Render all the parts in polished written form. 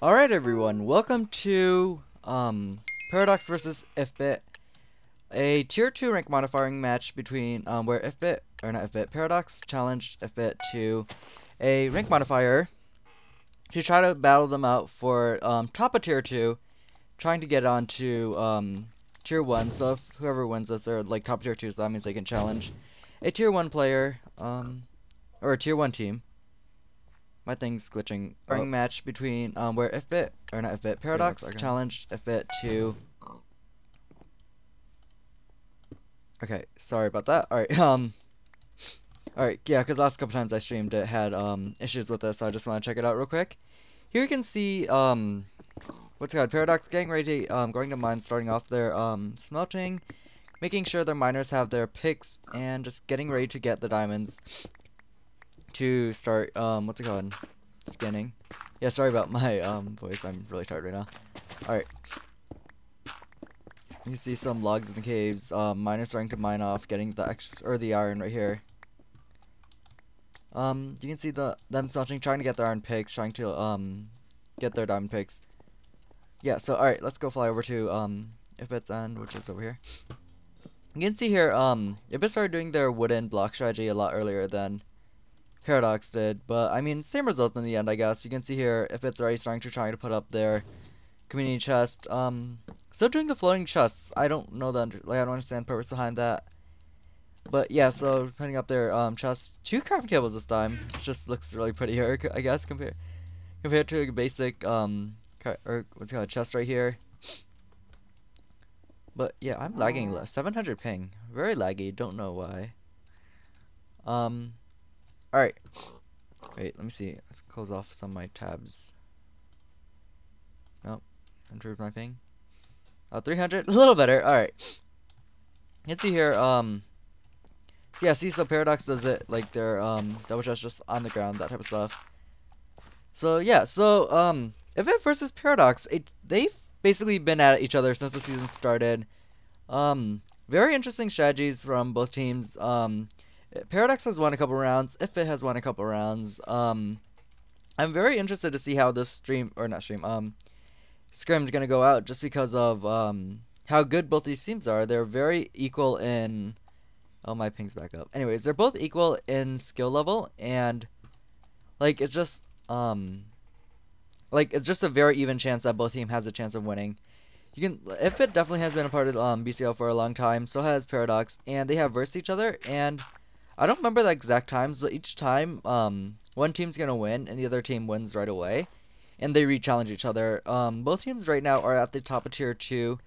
Alright everyone, welcome to Paradox versus IFBIT, a tier 2 rank modifying match between where Paradox challenged IFBIT to a rank modifier to try to battle them out for top of tier 2, trying to get on to tier 1. So if whoever wins this are like top tier 2, so that means they can challenge a tier 1 player or a tier 1 team. My thing's glitching. Match between where Paradox challenged IFBIT to. Okay, sorry about that. Alright, yeah, because last couple times I streamed it had issues with this, so I just want to check it out real quick. Here you can see Paradox getting ready to going to mine, starting off their smelting, making sure their miners have their picks, and just getting ready to get the diamonds to start scanning. Yeah, sorry about my voice. I'm really tired right now. Alright. You can see some logs in the caves. Miners starting to mine off, getting the extra or the iron right here. You can see them smelting, trying to get their iron picks, trying to get their diamond picks. Yeah, so alright, let's go fly over to IFBIT's end, which is over here. You can see here, IFBIT started doing their wooden block strategy a lot earlier than Paradox did, but I mean, same result in the end, I guess. You can see here, IFBIT's already starting to try to put up their community chest. Still doing the floating chests. I don't know I don't understand the purpose behind that. But yeah, so putting up their chest, 2 crafting tables this time. It just looks really prettier, I guess, compared to a basic chest right here. But yeah, I'm lagging 700 ping, very laggy. Don't know why. Alright. Wait, let me see. Let's close off some of my tabs. Nope. Improve my ping. 300? A little better. Alright. You can see here, so yeah, so Paradox does it like their double chest just on the ground, that type of stuff. So yeah, so IFBIT versus Paradox, they've basically been at each other since the season started. Very interesting strategies from both teams. Paradox has won a couple rounds. IFBIT has won a couple rounds. I'm very interested to see how this scrim is gonna go out, just because of how good both these teams are. They're very equal in. Oh, my ping's back up. Anyways, they're both equal in skill level, and like it's just a very even chance that both teams has a chance of winning. IFBIT definitely has been a part of BCL for a long time. So has Paradox, and they have versed each other, and I don't remember the exact times, but each time one team's gonna win and the other team wins right away, and they re-challenge each other. Both teams right now are at the top of tier 2,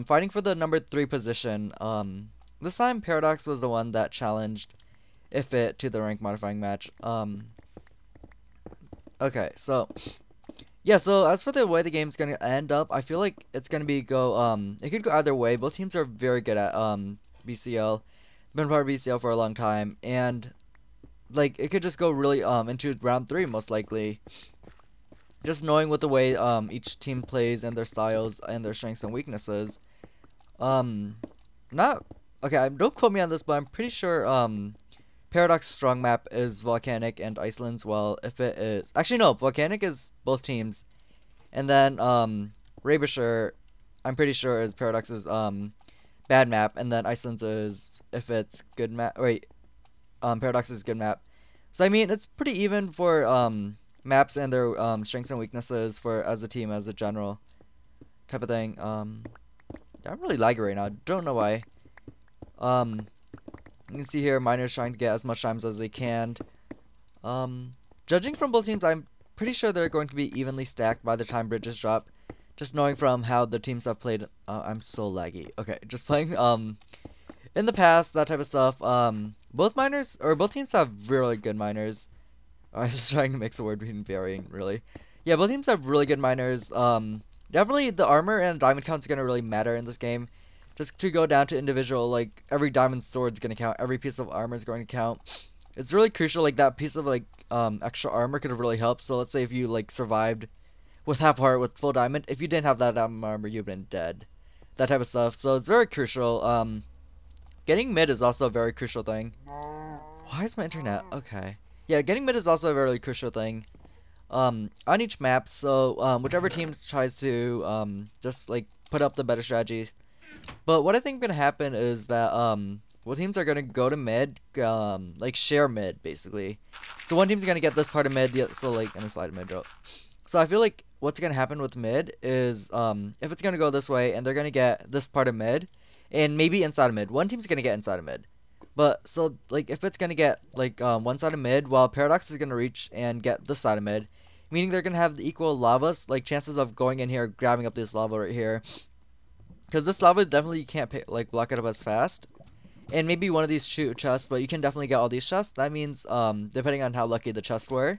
fighting for the number 3 position. This time Paradox was the one that challenged IFBIT to the rank modifying match. Okay, so yeah, so as for the way the game's gonna end up, I feel like it's gonna be it could go either way. Both teams are very good at BCL. Been part of BCL for a long time, and like it could just go really into round 3 most likely. Just knowing what the way each team plays and their styles and their strengths and weaknesses. Don't quote me on this, but I'm pretty sure Paradox's strong map is Volcanic and Iceland's, while IFBIT is actually no, Volcanic is both teams, and then Raybusher I'm pretty sure is Paradox's bad map, and then Iceland's is IFBIT's good map. Paradox's good map. So I mean, it's pretty even for maps and their strengths and weaknesses for as a team, as a general type of thing. I'm really laggy right now. Don't know why. You can see here miners trying to get as much times as they can. Judging from both teams, I'm pretty sure they're going to be evenly stacked by the time bridges drop. Just knowing from how the teams have played. I'm so laggy. Okay, just playing in the past, that type of stuff. Both teams have really good miners. I was just trying to mix the word between varying, really. Yeah, both teams have really good miners. Definitely the armor and diamond count is gonna really matter in this game. Just to go down to individual, like every diamond sword is gonna count, every piece of armor is going to count. It's really crucial. Like that piece of extra armor could have really helped. So let's say if you like survived with half heart with full diamond, if you didn't have that diamond armor, you've been dead. That type of stuff. So it's very crucial. Getting mid is also a very crucial thing. Why is my internet? Okay. Yeah, getting mid is also a very crucial thing. on each map. So whichever team tries to just like put up the better strategies. But what I think gonna happen is that what teams are gonna go to mid, like share mid basically. So one team's gonna get this part of mid. So like let me fly to mid row. So I feel like what's gonna happen with mid is if it's gonna go this way and they're gonna get this part of mid, and maybe inside of mid. One team's gonna get inside of mid. But so like if it's gonna get like one side of mid, while Paradox is gonna reach and get this side of mid, meaning they're gonna have the equal lavas, like chances of going in here, grabbing up this lava right here, because this lava definitely you can't like block it up as fast. And maybe one of these two chests, but you can definitely get all these chests. That means depending on how lucky the chests were,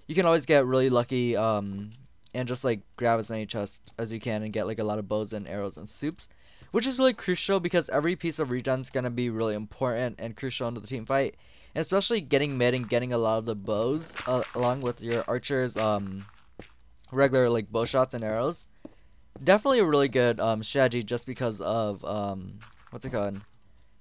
you can always get really lucky and just like grab as many chests as you can and get like a lot of bows and arrows and soups, which is really crucial because every piece of regen is going to be really important and crucial into the team fight, and especially getting mid and getting a lot of the bows along with your archers regular like bow shots and arrows. Definitely a really good strategy just because of what's it called,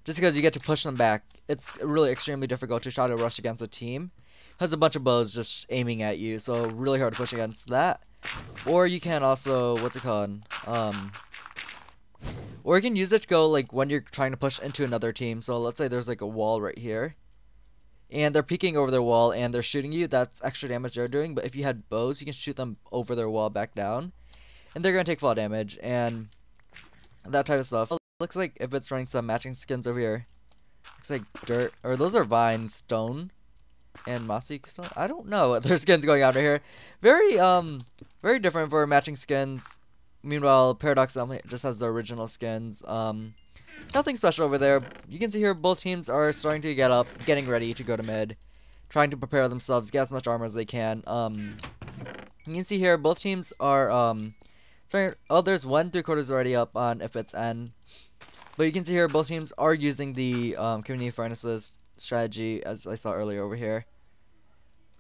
just because you get to push them back. It's really extremely difficult to try to rush against a team has a bunch of bows just aiming at you, so really hard to push against that. Or you can also, what's it called, or you can use it to go like when you're trying to push into another team. So let's say there's like a wall right here and they're peeking over their wall and they're shooting you. That's extra damage they're doing, but if you had bows you can shoot them over their wall back down and they're gonna take fall damage and that type of stuff. Looks like if it's running some matching skins over here, looks like dirt, or those are vines, stone and mossy stone. I don't know what their skins going on right here. Very different for matching skins. Meanwhile, Paradox just has the original skins. Nothing special over there. You can see here both teams are starting to get up, getting ready to go to mid, trying to prepare themselves, get as much armor as they can. You can see here both teams are starting. Oh, there's 1 3/4 already up on IFBIT's end. But you can see here both teams are using the community furnaces strategy as I saw earlier over here.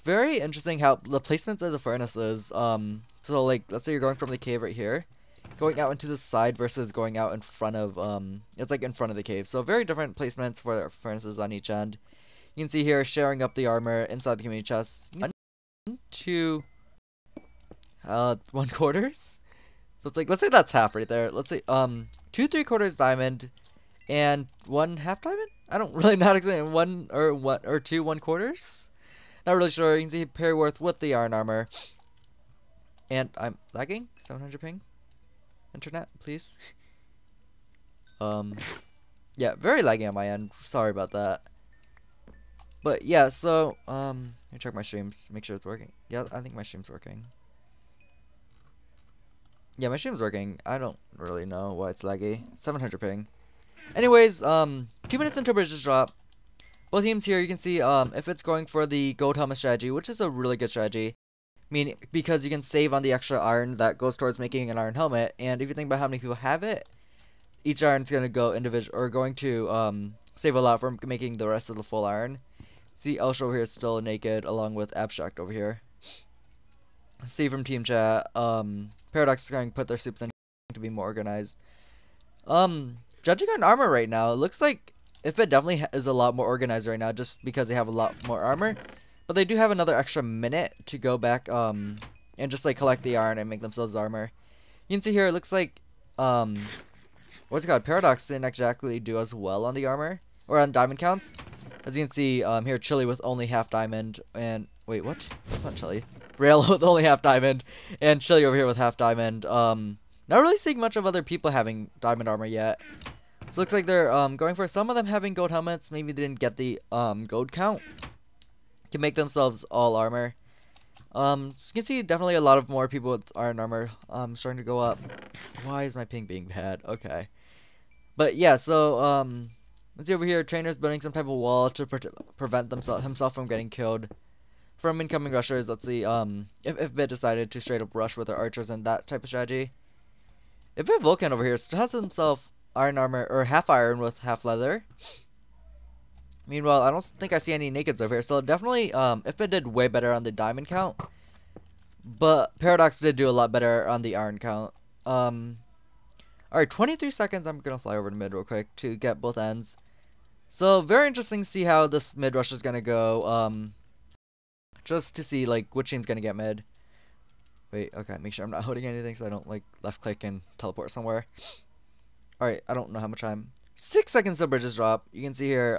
Very interesting how the placements of the furnaces. So like let's say you're going from the cave right here, going out into the side versus going out in front of it's like in front of the cave. So very different placements for furnaces on each end. You can see here sharing up the armor inside the community chest. 1 2 1/4. So it's like let's say that's half right there. Let's say 2 3/4 diamond and 1 half diamond. I don't really know how to explain 1 or 2 1/4. Not really sure. You can see Perryworth with the iron armor. And I'm lagging. 700 ping. Internet, please. Yeah, very laggy on my end. Sorry about that. But yeah, so let me check my streams, make sure it's working. Yeah, I think my stream's working. Yeah, my stream's working. I don't really know why it's laggy. 700 ping. Anyways, 2 minutes into bridges drop. Both teams here, you can see if it's going for the gold helmet strategy, which is a really good strategy. Meaning because you can save on the extra iron that goes towards making an iron helmet, and if you think about how many people have it, each iron's gonna go individual or going to save a lot from making the rest of the full iron. See, Elsha over here is still naked, along with Abstract over here. See from team chat, Paradox is going to put their soups in to be more organized. Judging on armor right now, it looks like IFBIT definitely is a lot more organized right now, just because they have a lot more armor. But they do have another extra minute to go back and just like collect the iron and make themselves armor. You can see here, it looks like what's it called? Paradox didn't exactly do as well on the armor or on diamond counts. As you can see here, Chili with only half diamond and wait, what? That's not Chili. Rail with only half diamond and Chili over here with half diamond. Not really seeing much of other people having diamond armor yet. So it looks like they're going for some of them having gold helmets. Maybe they didn't get the gold count to make themselves all armor. So you can see definitely a lot of more people with iron armor starting to go up. Why is my ping being bad? Okay. But yeah, so let's see over here. Trainer's building some type of wall to prevent himself from getting killed from incoming rushers. Let's see if IFBIT decided to straight up rush with their archers and that type of strategy. IFBIT Vulcan over here still has himself iron armor or half iron with half leather. Meanwhile, I don't think I see any nakeds over here. So definitely IFBIT did way better on the diamond count. But Paradox did do a lot better on the iron count. Alright, 23 seconds. I'm going to fly over to mid real quick to get both ends. So very interesting to see how this mid rush is going to go. just to see like which team's gonna get mid. Wait, okay, make sure I'm not holding anything so I don't like left click and teleport somewhere. Alright, I don't know how much time. 6 seconds till bridges drop. You can see here,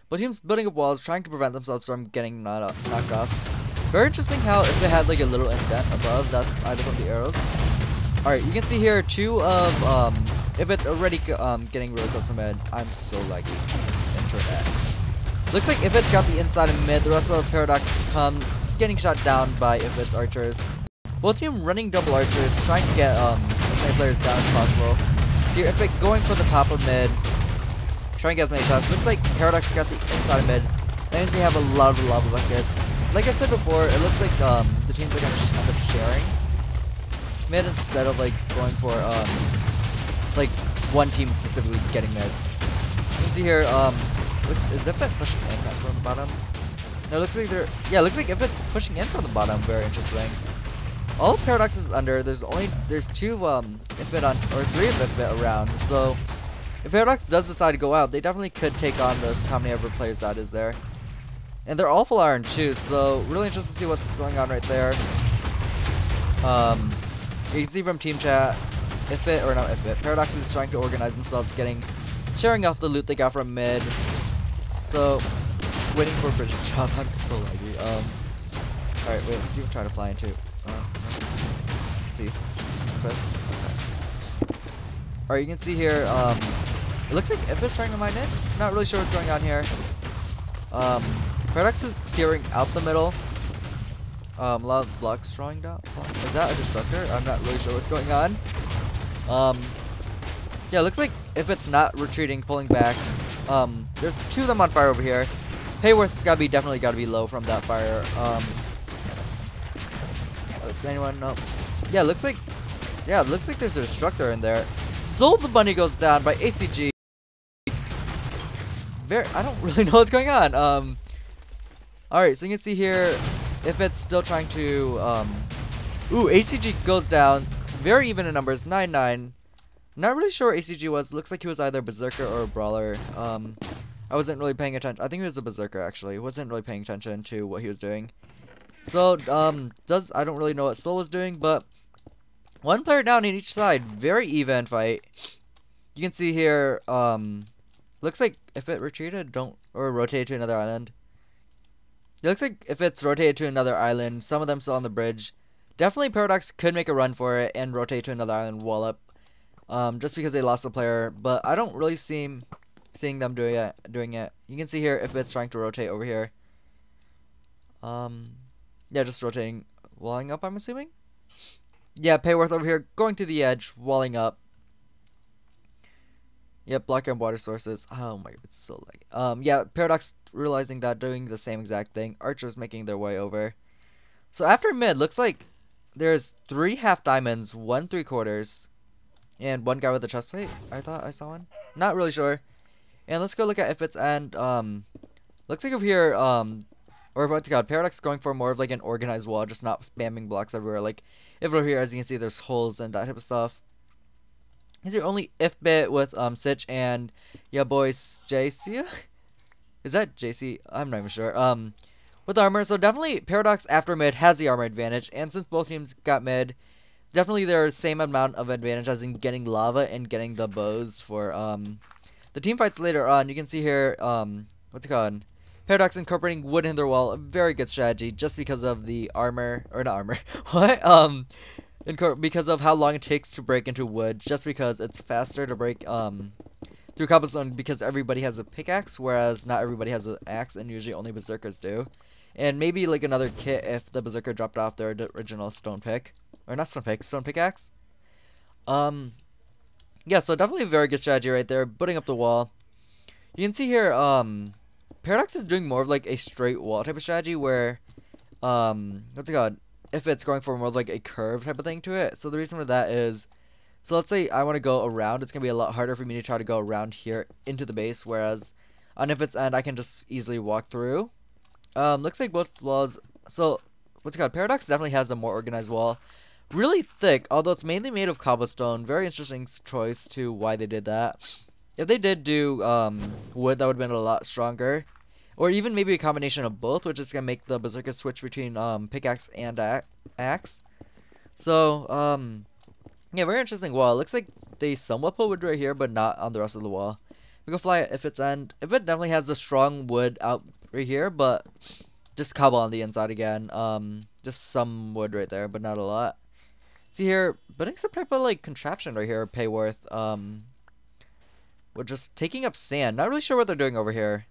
both teams building up walls, trying to prevent themselves from getting knocked off. Very interesting how if they had like a little indent above, that's either from the arrows. Alright, you can see here 2 of, if it's already getting really close to mid. I'm so laggy. Internet. Looks like if it's got the inside of mid, the rest of the Paradox comes getting shot down by if it's archers. Both team running double archers, trying to get as many players down as possible. So here, if it going for the top of mid, trying to get as many shots. Looks like Paradox got the inside of mid. That means they have a lot of lava buckets. Like I said before, it looks like the teams are gonna end up sharing mid instead of like going for like one team specifically getting mid. You can see here, is IFBIT pushing in from the bottom? No, it looks like they're, yeah, it looks like IFBIT's pushing in from the bottom. Very interesting. All of Paradox is under. There's 2 IFBIT on, or 3 of IFBIT around. So if Paradox does decide to go out, they definitely could take on this. How many ever players that is there? And they're all full iron too. So really interested to see what's going on right there. You can see from team chat, IFBIT or not IFBIT, Paradox is trying to organize themselves, sharing off the loot they got from mid. So just waiting for bridges drop. I'm so laggy. Alright, wait, let's see if I'm trying to fly into. Please. Press. Okay. Alright, you can see here, it looks like IFBIT's trying to mine in. Not really sure what's going on here. Paradox is clearing out the middle. A lot of blocks drawing down. Is that a destructor? I'm not really sure what's going on. Yeah, it looks like if it's not retreating, pulling back. There's 2 of them on fire over here. Hayworth's definitely gotta be low from that fire. Does anyone know? Yeah, it looks like there's a destructor in there. Soul the Bunny goes down by ACG. I don't really know what's going on. Alright, so you can see here if it's still trying to ACG goes down. Very even in numbers, 9-9. Not really sure what ACG was. Looks like he was either Berserker or a Brawler. I wasn't really paying attention. I think he was a Berserker actually. Wasn't really paying attention to what he was doing. So I don't really know what Soul was doing, but 1 player down in each side. Very even fight. You can see here, looks like if it retreated, or rotated to another island. It looks like if it's rotated to another island, some of them still on the bridge. Definitely Paradox could make a run for it and rotate to another island wall up. Just because they lost a player, but I don't really seeing them doing it. You can see here if it's trying to rotate over here. Yeah, just rotating, walling up, I'm assuming. Yeah, Payworth over here going to the edge, walling up. Yep, block and water sources. Oh my, it's so laggy. Yeah, Paradox realizing that, doing the same exact thing. Archers making their way over. So after mid, looks like there's 3 half diamonds, 1 3/4, and 1 guy with a chest plate. I thought I saw one. Not really sure. And let's go look at IFBIT's end. Looks like over here, or what's it called? Paradox going for more of like an organized wall, just not spamming blocks everywhere. Like if over here, as you can see, there's holes and that type of stuff. Is there only IFBIT with Sitch and yeah boys JC? Is that JC? I'm not even sure. With armor, so definitely Paradox after mid has the armor advantage, and since both teams got mid, definitely their same amount of advantage as in getting lava and getting the bows for the team fights later on. You can see here what's it called? Paradox incorporating wood in their wall, a very good strategy just because of the armor, or not armor, what? Because of how long it takes to break into wood, just because it's faster to break through cobblestone because everybody has a pickaxe, whereas not everybody has an axe, and usually only berserkers do. And maybe like another kit if the berserker dropped off their original stone pick, or not stone pick, stone pickaxe. Yeah, so definitely a very good strategy right there, putting up the wall. You can see here, Paradox is doing more of like a straight wall type of strategy where, what's it called? If it's going for more of like a curve type of thing to it. So the reason for that is, so let's say I want to go around, it's going to be a lot harder for me to try to go around here into the base, whereas on if it's end, I can just easily walk through. Looks like both walls, so what's it called? Paradox definitely has a more organized wall. Really thick, although it's mainly made of cobblestone. Very interesting choice to why they did that. If they did do wood, that would have been a lot stronger. or even maybe a combination of both, which is gonna make the Berserker switch between pickaxe and axe. So yeah, very interesting wall. It looks like they somewhat put wood right here, but not on the rest of the wall. We go fly if it's end. If it definitely has the strong wood out right here, but just cobble on the inside again. Just some wood right there, but not a lot. See here, building some type of like contraption right here, Payworth. We're just taking up sand. Not really sure what they're doing over here.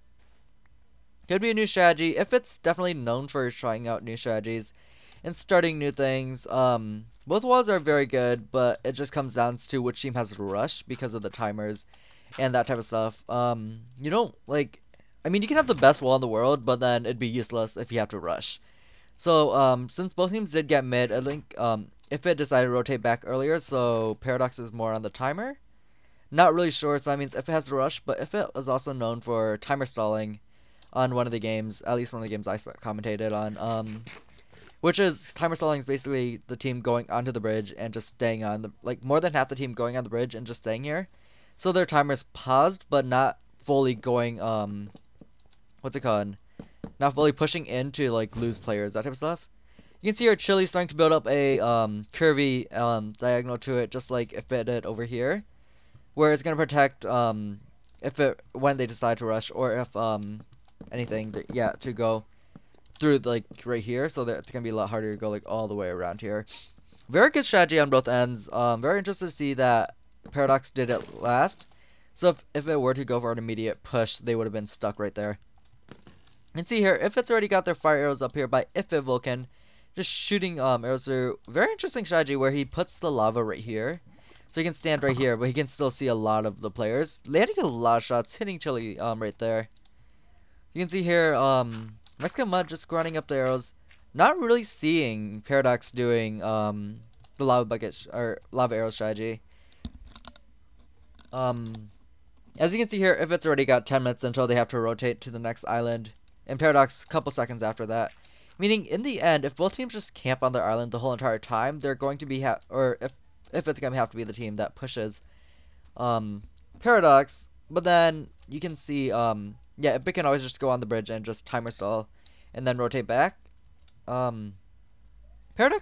Could be a new strategy. If it's definitely known for trying out new strategies and starting new things. Both walls are very good, but it just comes down to which team has rush because of the timers and that type of stuff. You don't like. I mean, you can have the best wall in the world, but then it'd be useless if you have to rush. So, since both teams did get mid, I think if it decided to rotate back earlier, so Paradox is more on the timer. Not really sure, so that means if it has to rush, but if it was also known for timer stalling on one of the games, at least one of the games I commentated on, which is timer stalling is basically the team going onto the bridge and just staying on the, like more than half the team going on the bridge and just staying here. So their timer's paused, but not fully going, what's it called? Not fully pushing in to like lose players, that type of stuff. You can see our Chili starting to build up a curvy diagonal to it, just like if it did over here, where it's gonna protect if it when they decide to rush, or if anything to go through like right here, so that it's gonna be a lot harder to go like all the way around here. Very good strategy on both ends. Very interested to see that Paradox did it last. So if it were to go for an immediate push, they would have been stuck right there. And see here, if it's already got their fire arrows up here by IFBIT Vulcan, just shooting arrows through. Very interesting strategy where he puts the lava right here. So he can stand right here, but he can still see a lot of the players. Landing a lot of shots, hitting Chili right there. You can see here, Mexican Mud just grinding up the arrows. Not really seeing Paradox doing the lava bucket or lava arrow strategy. As you can see here, if it's already got 10 minutes until they have to rotate to the next island, and Paradox a couple seconds after that. Meaning, in the end, if both teams just camp on their island the whole entire time, they're going to be or if it's gonna have to be the team that pushes Paradox. But then you can see yeah, IFBIT can always just go on the bridge and just timer stall and then rotate back. Paradox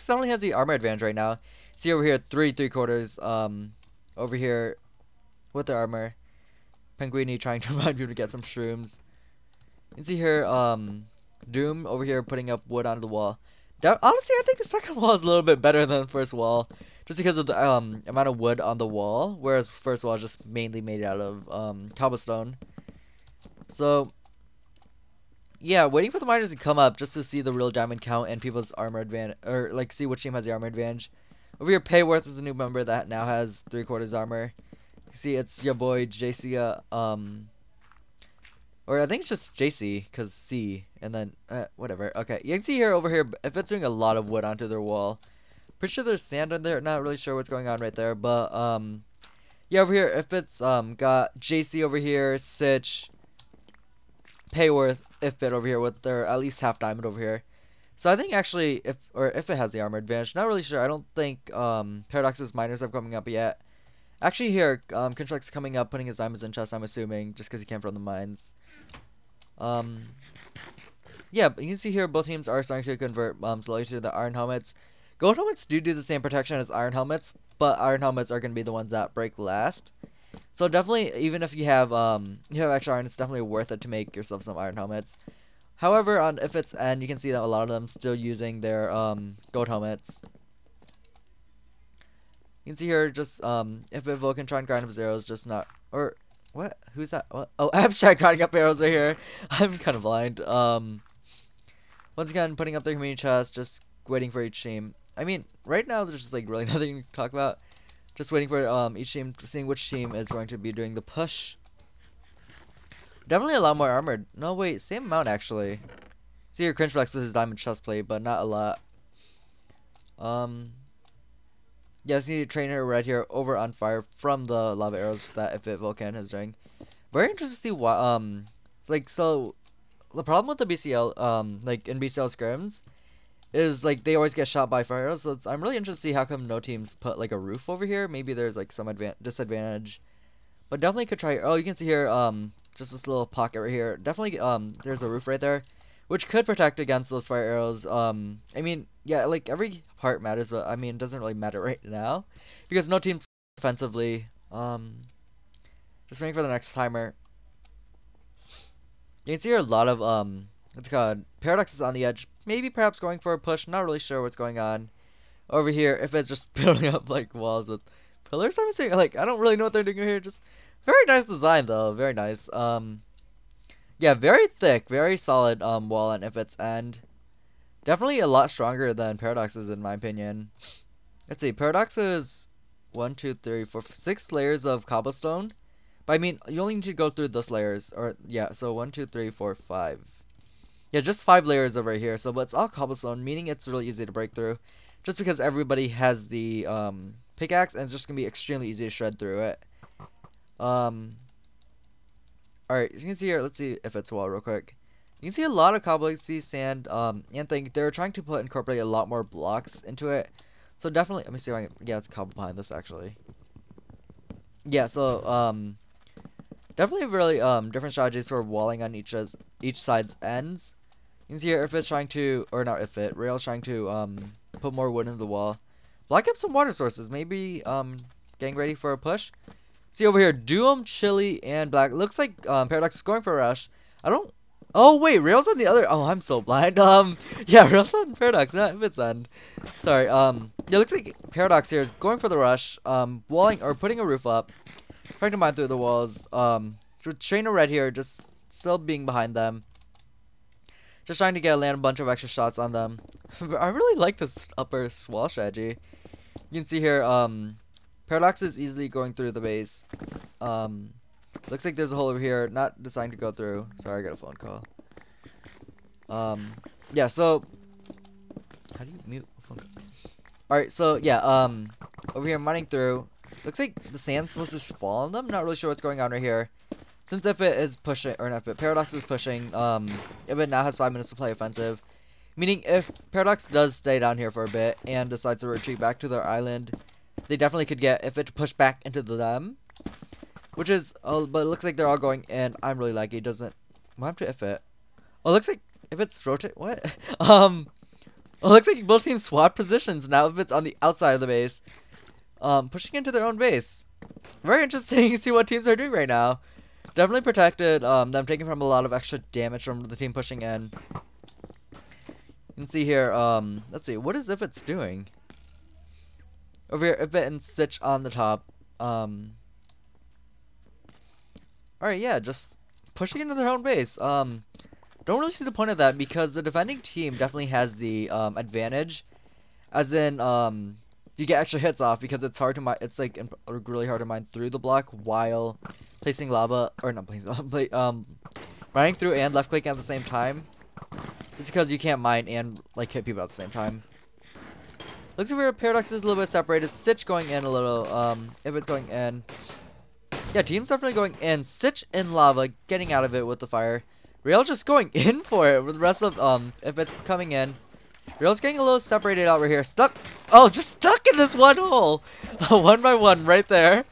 definitely has the armor advantage right now. See over here, 3/3 over here with the armor. Penguini trying to remind you to get some shrooms. You can see here, Doom over here putting up wood onto the wall. Honestly, I think the second wall is a little bit better than the first wall, just because of the amount of wood on the wall, whereas first wall is just mainly made out of cobblestone. So yeah, waiting for the miners to come up just to see the real diamond count and people's armor advantage, or like see which team has the armor advantage. Over here, Payworth is a new member that now has 3/4 armor. You see, it's your boy JC, or I think it's just JC, because C, and then, whatever. Okay, you can see here, over here, if it's doing a lot of wood onto their wall. Pretty sure there's sand in there, not really sure what's going on right there, but, yeah, over here, if it's, got JC over here, Sitch, Payworth, IFBIT over here with their at least half diamond over here. So I think actually, if it has the armor advantage, not really sure. I don't think, Paradox's miners have coming up yet. Actually here, Construct's coming up, putting his diamonds in chest, I'm assuming, just because he came from the mines. Yeah, but you can see here both teams are starting to convert slowly to the iron helmets. Gold helmets do the same protection as iron helmets, but iron helmets are going to be the ones that break last. So definitely, even if you have extra iron, it's definitely worth it to make yourself some iron helmets. However, on IFBIT's end, you can see that a lot of them still using their gold helmets. You can see here just IFBIT Vulcan trying to grind up his arrows, just not, or what? Who's that? What? Oh, Abstract grinding up arrows right here. I'm kind of blind. Once again, putting up their community chest, just waiting for each team. I mean, right now there's just like really nothing to talk about. Just waiting for each team, seeing which team is going to be doing the push. Definitely a lot more armored. No, wait, same amount actually. See your Cringeflex with his diamond chest plate, but not a lot. Yeah, see the trainer right here over on fire from the lava arrows that IFBIT Vulcan is doing. Very interested to see why. Like, so the problem with the BCL, like in BCL scrims, is like they always get shot by fire arrows. So I'm really interested to see how come no teams put like a roof over here. Maybe there's like some disadvantage. but definitely could try. Oh, you can see here, just this little pocket right here. Definitely, there's a roof right there, which could protect against those fire arrows. I mean, yeah, like every part matters, but I mean, it doesn't really matter right now because no team's defensively. Just waiting for the next timer. You can see here a lot of what's it called? Paradox is on the edge. Maybe perhaps going for a push. Not really sure what's going on over here. If it's just building up like walls with pillars, I'm saying like I don't really know what they're doing here. Just very nice design though. Very nice. Yeah, very thick, very solid wall on IFBIT's end. Definitely a lot stronger than Paradox's in my opinion. Let's see. Paradox is 1, 2, 3, 4, 6 layers of cobblestone. But I mean, you only need to go through those layers, or yeah. So 1, 2, 3, 4, 5. Yeah, just 5 layers over here. So, but it's all cobblestone, meaning it's really easy to break through. Just because everybody has the pickaxe, and it's just gonna be extremely easy to shred through it. Alright, you can see here. Let's see if it's wall real quick. You can see a lot of cobble, sand, and thing. They're trying to incorporate a lot more blocks into it. So definitely, let me see if I can. Yeah, it's cobble behind this actually. Yeah, so definitely really different strategies for walling on each side's ends. You can see here if it's trying to, or not if it, Rail's trying to put more wood into the wall. Block up some water sources, maybe getting ready for a push. See over here, Doom, Chili, and Black. Looks like Paradox is going for a rush. I don't. Oh wait, Rail's on the other. Oh, I'm so blind. Yeah, Rail's on Paradox, not IFBIT's end. Sorry. It looks like Paradox here is going for the rush. Walling or putting a roof up, trying to mine through the walls. Trainer Red here, just still being behind them. Just trying to land a bunch of extra shots on them. I really like this upper wall strategy. You can see here, Paradox is easily going through the base. Looks like there's a hole over here, not deciding to go through. Sorry, I got a phone call. Yeah, so how do you mute a phone call? Alright, so yeah, over here mining through. Looks like the sand's supposed to just fall on them. Not really sure what's going on right here. Since IFBIT is pushing, or not IFBIT, Paradox is pushing, IFBIT now has 5 minutes to play offensive. Meaning if Paradox does stay down here for a bit and decides to retreat back to their island, they definitely could get IFBIT to push back into them. Which is, oh, but it looks like they're all going in. I'm really lucky. It doesn't, what happened to IFBIT? Oh, it looks like IFBIT's rotate, what? It looks like both teams swap positions now. IFBIT's on the outside of the base. Pushing into their own base. Very interesting to see what teams are doing right now. Definitely protected them taking from a lot of extra damage from the team pushing in. You can see here, let's see, what is IFBIT's doing? Over here, IFBIT and Sitch on the top. Alright, yeah, just pushing into their own base. Don't really see the point of that because the defending team definitely has the advantage. As in, you get extra hits off because it's hard to mine. It's like really hard to mine through the block while placing lava, or not placing lava, mining through and left clicking at the same time. Just because you can't mine and like hit people at the same time. Looks like our Paradox is a little bit separated. Sitch going in a little. If it's going in, yeah, team's definitely going in. Sitch in lava, getting out of it with the fire. Rail just going in for it with the rest of if it's coming in. Rail's getting a little separated out right here. Stuck. Oh, just stuck in this one hole. 1 by 1 right there.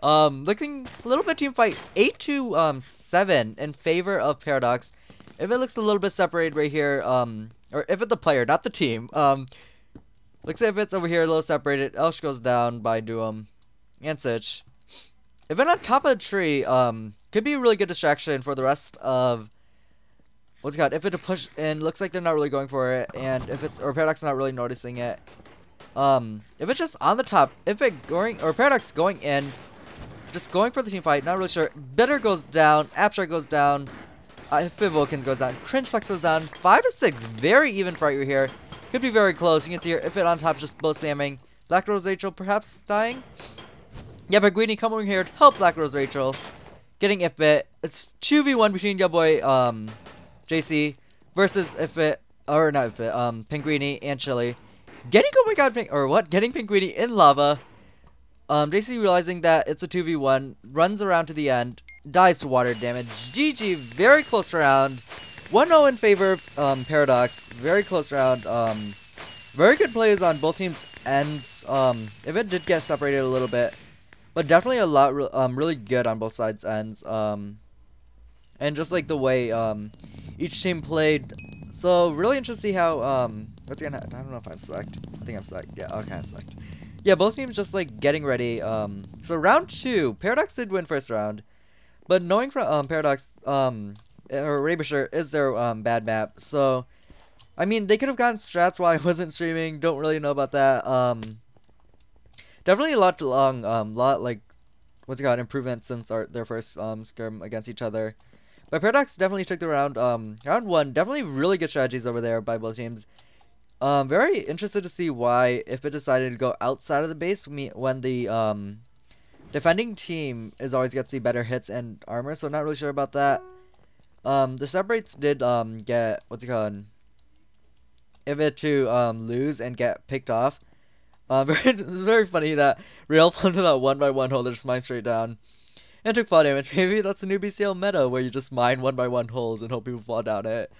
Looking a little bit team fight. 8 to 7 in favor of Paradox. If it looks a little bit separated right here, or if it's the player, not the team. Looks like if it's over here a little separated. Elsh goes down by Doom and Sitch. If it's on top of the tree, could be a really good distraction for the rest of. What's it called? If it to push in, looks like they're not really going for it, and if it's or Paradox not really noticing it. If it's just on the top, if it going or Paradox going in, just going for the team fight, not really sure. Bitter goes down, Abstract goes down, Vulcan goes down, Cringe Flex goes down. 5 to 6, very even fight right here. Could be very close. You can see here, if it on top, just both spamming. Black Rose Rachel perhaps dying. Yeah, but Greeny coming here to help Black Rose Rachel, getting IFBIT. It's 2v1 between your boy JC versus IFBIT, or not IFBIT, Pinguini and Chili. Getting, oh my god, getting Pinguini in lava. JC realizing that it's a 2v1, runs around to the end, dies to water damage. GG, very close round. 1-0 in favor of Paradox. Very close round. Very good plays on both teams' ends. If it did get separated a little bit. but definitely a lot really good on both sides ends. And just like the way each team played. So really interesting to see how what's gonna I don't know if I'm select. I think I'm select. Yeah, okay, I'm select. Yeah, both teams just like getting ready. So round 2, Paradox did win first round, but knowing from Paradox or Raybusher is their bad map. So I mean they could have gotten strats while I wasn't streaming. Don't really know about that. Definitely a lot long lot like what's it called improvement since their first scrim against each other. But Paradox definitely took the round. Round 1, definitely really good strategies over there by both teams. Very interested to see why IFBIT decided to go outside of the base when the defending team is always gets the better hits and armor. So not really sure about that. The separates did get what's it called IFBIT to lose and get picked off. It's very funny that Real fell into that 1x1 hole that just mined straight down. And took fall damage. Maybe that's a new BCL meta where you just mine 1x1 holes and hope people fall down it.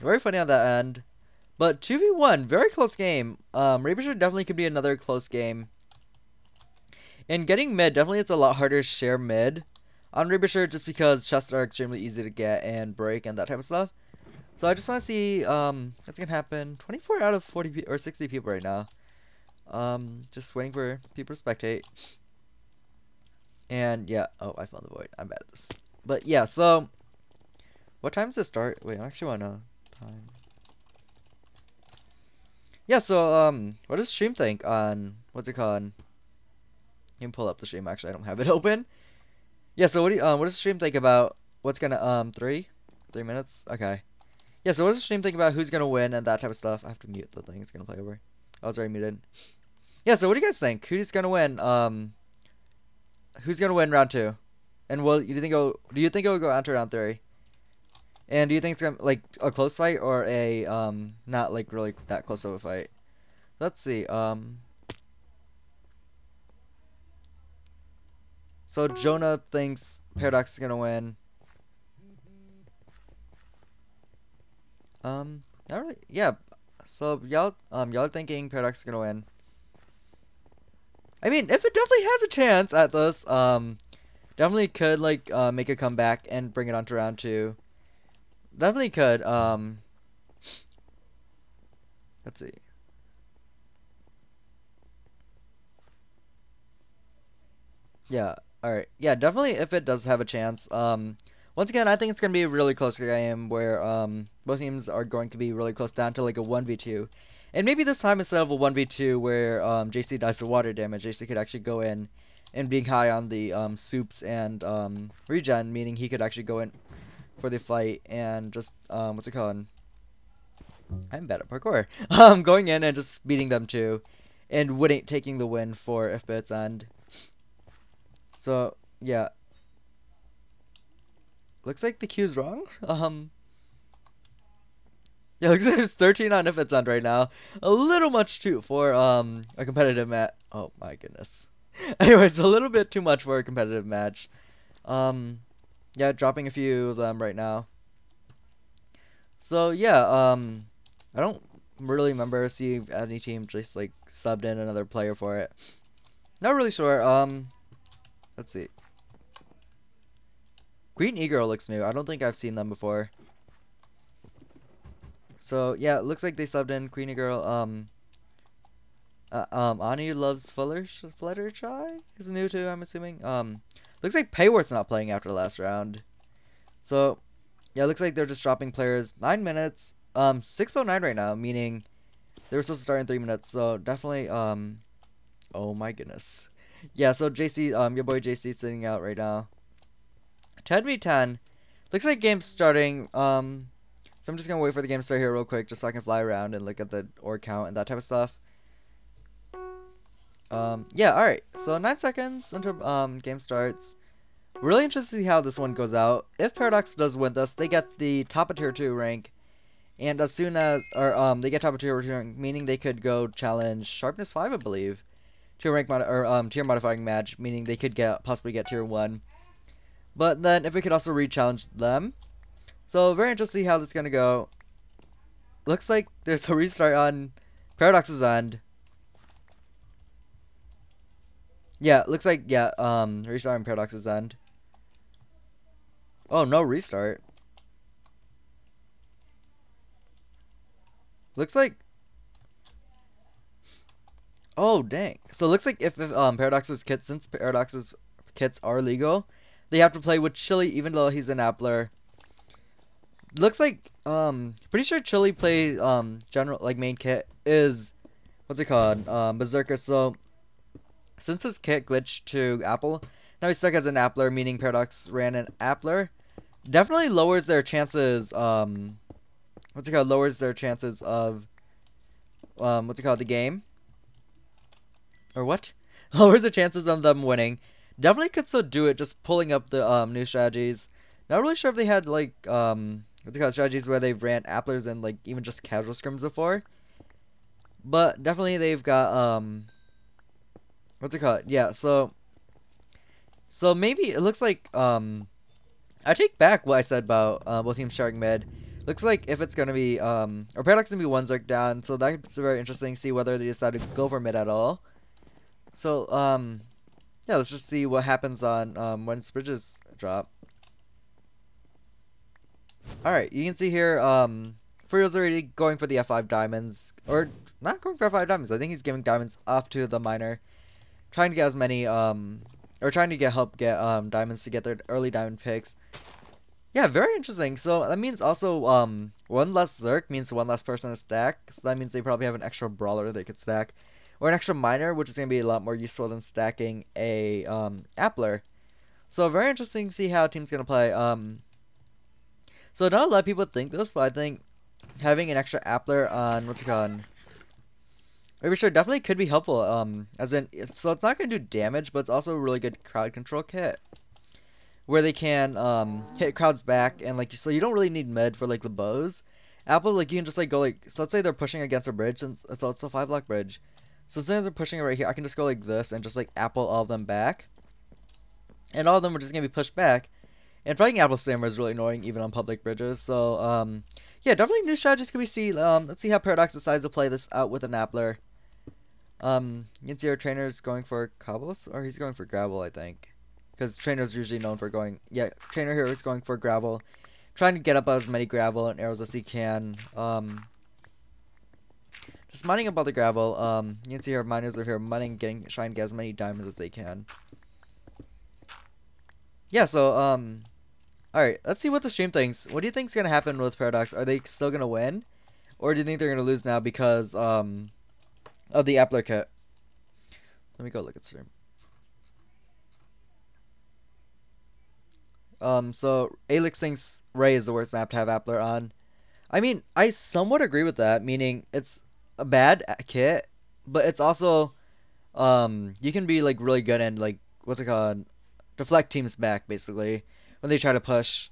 Very funny on that end. But 2v1, very close game. Raybusher definitely could be another close game. And getting mid, definitely it's a lot harder to share mid on Raybusher just because chests are extremely easy to get and break and that type of stuff. So I just want to see what's gonna happen. 24 out of 40 or 60 people right now. Just waiting for people to spectate. And yeah, oh, I found the void. I'm bad at this. But yeah, so what time does it start? Wait, I actually want to know time. Yeah, so what does stream think on what's it called? You can pull up the stream. Actually, I don't have it open. Yeah, so what does stream think about what's gonna 3 minutes? Okay. Yeah, so what does the stream think about who's gonna win and that type of stuff? I have to mute the thing. It's gonna play over. Oh, it's already muted. Yeah, so what do you guys think? Who's gonna win? Who's gonna win round 2? And do you think it will go on to round 3? And do you think it's gonna like a close fight or a not like really that close of a fight? Let's see. So Jonah thinks Paradox is gonna win. Not really. Yeah. So y'all are thinking Paradox is gonna win. I mean, if it definitely has a chance at this, definitely could like make a comeback and bring it on to round 2. Definitely could. Let's see. Yeah. All right. Yeah. Definitely, if it does have a chance. Once again, I think it's gonna be a really close game where both teams are going to be really close down to like a 1v2. And maybe this time instead of a 1v2 where JC dies to water damage, JC could actually go in and being high on the soups and regen, meaning he could actually go in for the fight and just what's it called? I'm bad at parkour. Going in and just beating them too, and taking the win for IFBIT's end. So yeah, looks like the queue's wrong. Yeah, looks like there's 13 on IFBIT's end right now. A little much too for a competitive match. Oh my goodness. Anyways, a little bit too much for a competitive match. Yeah, dropping a few of them right now. So yeah, I don't really remember seeing any team just like subbed in another player for it. Not really sure. Let's see. Green E-Girl looks new. I don't think I've seen them before. So yeah, it looks like they subbed in Queen E-Girl. Ani loves Fluttershy is new too, I'm assuming. Looks like Payworth's not playing after the last round. So yeah, it looks like they're just dropping players. 9 minutes. 6:09 right now, meaning they were supposed to start in 3 minutes. So definitely oh my goodness. Yeah, so JC, your boy JC sitting out right now. 10v10. Looks like game's starting. So I'm just gonna wait for the game to start here real quick, just so I can fly around and look at the ore count and that type of stuff. Yeah, alright. So 9 seconds until game starts. Really interested to see how this one goes out. If Paradox does win this, they get the top of tier 2 rank. And as soon as they get top of tier 2 rank, meaning they could go challenge Sharpness 5, I believe. Tier rank tier modifying match, meaning they could possibly get tier 1. But then if we could also re-challenge them. So very interested to see how that's gonna go. Looks like there's a restart on Paradox's end. Yeah, looks like, yeah, restarting Paradox's end. Oh, no restart. Looks like, oh, dang. So it looks like if Paradox's kits, since Paradox's kits are legal, they have to play with Chili even though he's an Appler. Looks like, pretty sure Chili play, general, like, main kit is, what's it called, Berserker, so since his kit glitched to Apple, now he's stuck as an Appler, meaning Paradox ran an Appler. Definitely lowers their chances, what's it called, lowers their chances of, what's it called, the game. Or what? Lowers the chances of them winning. Definitely could still do it, just pulling up the, new strategies. Not really sure if they had, like, what's it called, strategies where they've ran Applers and, like, even just casual scrims before. But definitely they've got, what's it called? Yeah, so maybe it looks like, I take back what I said about both teams starting mid. Looks like if it's gonna be or Paradox gonna be one Zerk down, so that's very interesting. See whether they decide to go for mid at all. So yeah, let's just see what happens on when bridges drop. All right, you can see here Furio's already going for the F5 diamonds, or not going for F5 diamonds. I think he's giving diamonds off to the miner, trying to get as many or trying to help get diamonds to get their early diamond picks. Yeah, very interesting. So that means also one less Zerk means one less person to stack. So that means they probably have an extra brawler they could stack, or an extra miner, which is gonna be a lot more useful than stacking a Appler. So very interesting to see how team's gonna play. So not a lot of people think this, but I think having an extra Appler on what's it called, maybe sure, definitely could be helpful. As in, so it's not gonna do damage, but it's also a really good crowd control kit, where they can hit crowds back, and like, so you don't really need mid for like the bows. Apple, like, you can just like go like, so let's say they're pushing against a bridge, and it's also a 5 block bridge. So since they're pushing it right here, I can just go like this and just like apple all of them back, and all of them are just gonna be pushed back. And fighting apple spammer is really annoying even on public bridges. So yeah, definitely new strategies can we see. Let's see how Paradox decides to play this out with an Appler. You can see our trainer's going for cobbles, or he's going for gravel, I think. Because trainers usually known for going, yeah, trainer here is going for gravel, trying to get up as many gravel and arrows as he can. Just mining up all the gravel. You can see our miners are here mining, trying to get as many diamonds as they can. Yeah, so alright, let's see what the stream thinks. What do you think is gonna happen with Paradox? Are they still gonna win, or do you think they're gonna lose now because of the Appler kit? Let me go look at stream. So Alix thinks Ray is the worst map to have Appler on. I mean, I somewhat agree with that, meaning it's a bad kit, but it's also, you can be, like, really good and, like, what's it called? Deflect teams back, basically, when they try to push.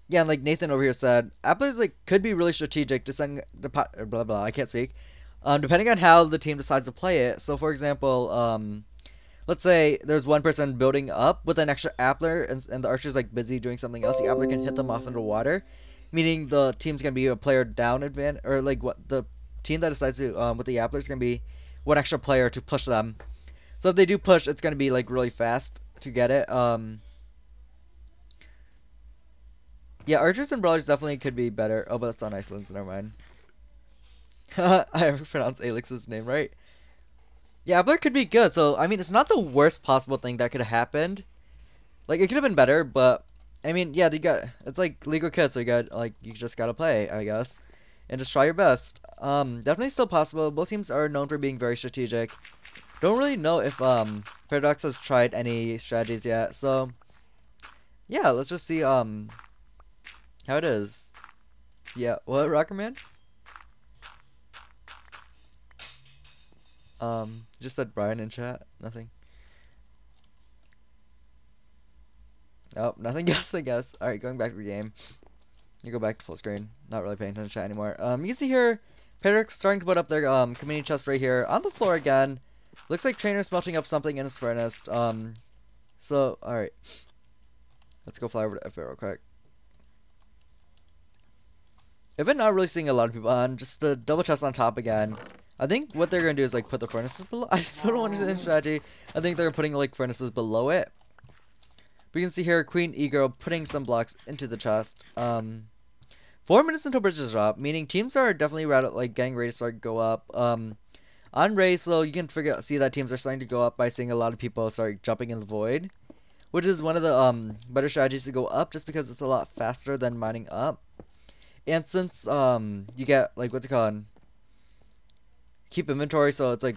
Yeah, and like Nathan over here said, Appler's, like, could be really strategic, blah, blah, I can't speak. Depending on how the team decides to play it. So, for example, let's say there's one person building up with an extra Appler, and the archer's like busy doing something else. The Appler can hit them off into water, meaning the team's gonna be a player down advantage, or like what the team that decides to with the Appler is gonna be one extra player to push them. So if they do push, it's gonna be like really fast to get it. Yeah, archers and brawlers definitely could be better. Oh, but that's on Iceland, so never mind. I ever pronounced Alix's name right. Yeah, Appler could be good. So, I mean, it's not the worst possible thing that could have happened. Like, it could have been better, but I mean, yeah, it's like legal kits, so you just gotta play, I guess, and just try your best. Definitely still possible. Both teams are known for being very strategic. Don't really know if Paradox has tried any strategies yet, so yeah, let's just see how it is. Yeah, what, Rockerman? Just said Brian in chat. Nothing. Oh, nothing else, I guess. Alright, going back to the game. You go back to full screen. Not really paying attention to chat anymore. You can see here, Paradox starting to put up their community chest right here on the floor again. Looks like Trainer's smelting up something in his furnace. So, alright. Let's go fly over to FBIT real quick. I've been not really seeing a lot of people on. Just the double chest on top again. I think what they're gonna do is like put the furnaces below. I still don't understand the strategy. I think they're putting like furnaces below it. But you can see here Queen Ego putting some blocks into the chest. 4 minutes until bridges drop, meaning teams are definitely like getting ready to start go up. On race, though, you can see that teams are starting to go up by seeing a lot of people start jumping in the void, which is one of the better strategies to go up, just because it's a lot faster than mining up. And since you get like what's it called, keep inventory, so it's like,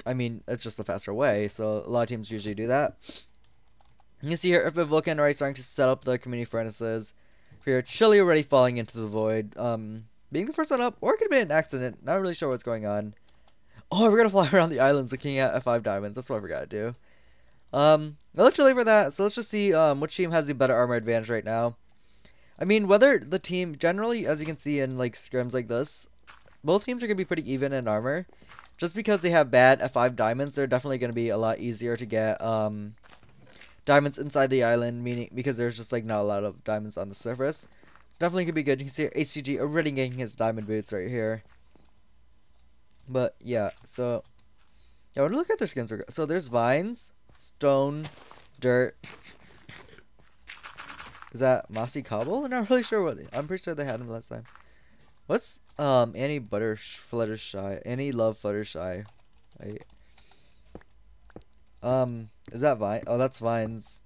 I mean, it's just the faster way. So a lot of teams usually do that. You can see here IFBIT Vulcan already starting to set up the community furnaces. Here, Chili already falling into the void. Being the first one up, or it could have been an accident. Not really sure what's going on. Oh, we're gonna fly around the islands looking at F5 diamonds. That's what we gotta do. No Chili for that. So let's just see which team has the better armor advantage right now. I mean, whether the team generally, as you can see in like scrims like this, both teams are gonna be pretty even in armor. Just because they have bad F5 diamonds, they're definitely gonna be a lot easier to get diamonds inside the island, meaning because there's just like not a lot of diamonds on the surface. It's definitely could be good. You can see HCG already getting his diamond boots right here. But yeah, so yeah, I want to look at their skins. So there's vines, stone, dirt. Is that mossy cobble? I'm not really sure what. I'm pretty sure they had him last time. What's Annie Fluttershy? Annie Love Fluttershy. Wait. Is that Vine? Oh, that's Vines.